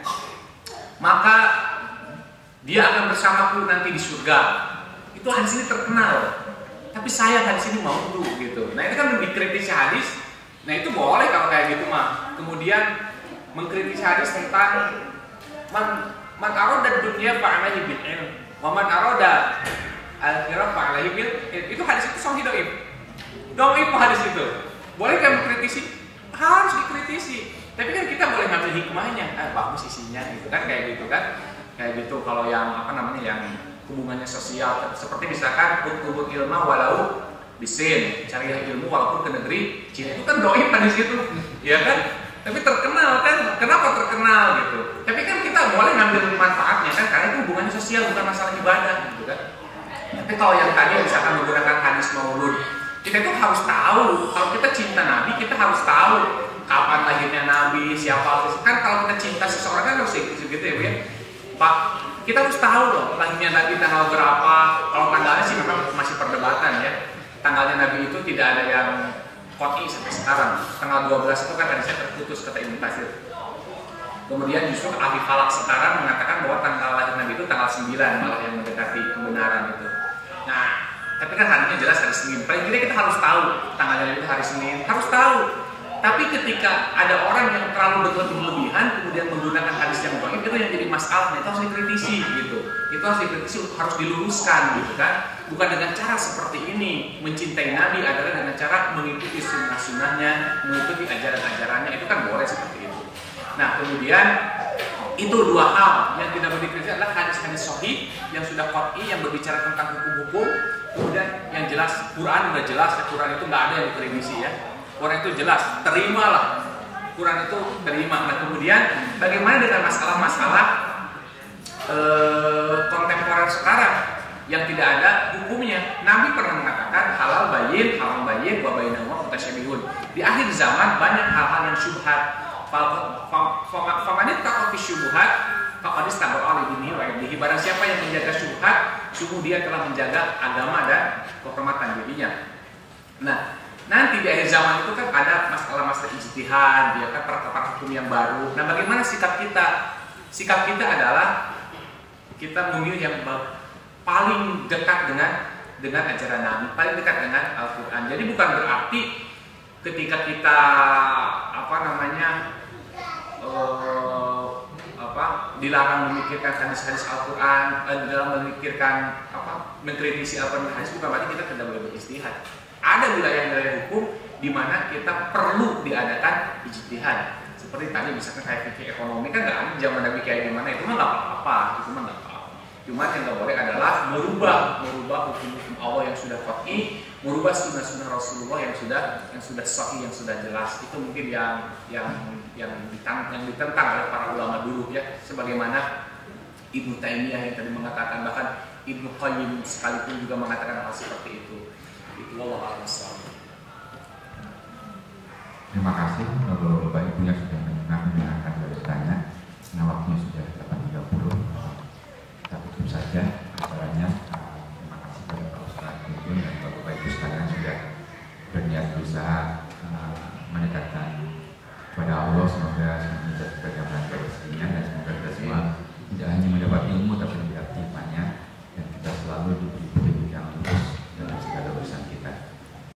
maka dia akan bersamaku nanti di surga. Itu hadis ini terkenal. Tapi saya hadis ini maudhu gitu. Nah, ini kan dikritisi hadis. Nah, itu boleh kalau kayak gitu mah. Kemudian mengkritisi hadis tentang man arada dunya fa alaihi bil ilm wa man arada al-akhirah fa alaihi bil ilm. Itu hadis itu sahih dhaif. Dhaif hadis itu. Boleh kan mengkritisi? Harus dikritisi. Tapi kan kita boleh ngambil hikmahnya. Bagus isinya gitu kan, kayak gitu kan. Kayak gitu kalau yang yang hubungannya sosial, seperti misalkan utlubul ilma walau bisin, carilah ilmu walaupun ke negeri Cina, itu kan dhaif di situ, ya kan? Tapi terkenal kan? Kenapa terkenal gitu? Tapi kan kita boleh ngambil manfaatnya kan, karena itu hubungannya sosial, bukan masalah ibadah gitu kan. Tapi kalau yang tadi misalkan menggunakan hadis maulud, kita itu harus tahu. Kalau kita cinta Nabi, kita harus tahu kapan lahirnya Nabi, siapa kan. Kalau kita cinta seseorang kan harus gitu ya, Pak. Kita harus tahu loh lahirnya Nabi tanggal berapa. Kalau tanggalnya sih memang masih perdebatan ya. Tanggalnya Nabi itu tidak ada yang qat'i sampai sekarang. Tanggal 12 itu kan hadisnya terputus kata Ibnu Katsir. Kemudian justru ahli falak sekarang mengatakan bahwa tanggal lahir Nabi itu tanggal 9, malah yang mendekati kebenaran itu. Nah, tapi kan harinya jelas hari Senin. Paling tidak kita harus tahu tanggalnya itu hari Senin. Harus tahu. Tapi ketika ada orang yang terlalu berlebihan kemudian menggunakan hadis yang dhaif, itu yang jadi masalahnya. Itu harus dikritisi gitu. Itu harus dikritisi, harus diluruskan gitu kan. Bukan dengan cara seperti ini. Mencintai Nabi adalah dengan cara mengikuti sunnah-sunnahnya, mengikuti ajaran-ajarannya. Itu kan boleh seperti itu. Nah, kemudian itu dua hal yang tidak boleh dikritisi adalah hadis-hadis sahih yang sudah qat'i, yang berbicara tentang hukum-hukum. Kemudian yang jelas, Quran udah jelas, Quran itu nggak ada yang dikritisi ya. Quran itu jelas, terimalah. Quran itu terima. Nah, kemudian bagaimana dengan masalah-masalah kontemporer sekarang yang tidak ada hukumnya? Nabi pernah mengatakan halal bayyin, haram bayyin, wa bainahuma mutasyabihun. Di akhir zaman banyak hal-hal yang syubhat. Faman ittaqa fi syubhat faqad istabara li dinihi wa irdihi. Barang siapa yang menjaga syubhat, sungguh dia telah menjaga agama dan kehormatan dirinya. Nah, nanti di akhir zaman itu kan ada masalah-masalah ijtihad, ya kan, perkara hukum yang baru. Nah, bagaimana sikap kita? Sikap kita adalah kita memilih yang paling dekat dengan ajaran Nabi, paling dekat dengan Al-Quran. Jadi bukan berarti ketika kita dilarang memikirkan hadis-hadis Al-Quran, dalam memikirkan mengkritisi Al-Quran hadis, bukan berarti kita tidak boleh beristihad. Ada wilayah-wilayah hukum di mana kita perlu diadakan ijtihad. Seperti tadi misalkan kayak fikih ekonomi kan nggak ada zaman Nabi kayak gimana, itu mah nggak apa-apa, itu mah nggak apa-apa. Cuman yang nggak boleh adalah merubah hukum-hukum Allah yang sudah qat'i, merubah sunnah-sunnah Rasulullah yang sudah sahih, yang sudah jelas. Itu mungkin yang ditentang oleh para ulama dulu ya, sebagaimana Ibnu Taimiyah yang tadi mengatakan, bahkan Ibnu Qayyim sekalipun juga mengatakan hal seperti itu. Itu Allah a'lam. Terima kasih Bapak Ibu yang sudah mendengarkan bertanya. Nah, waktunya sudah 8.30. Kita tutup saja acaranya. Terima kasih kepada Pak Ustaz Gun dan Bapak Ibu sekalian sudah berniat berusaha mendekatkan kepada Allah. Semoga semuanya jadi bagaimana rezekinya, dan semoga kita semua tidak hanya mendapat ilmu tapi lebih aktif banyak, dan kita selalu diberi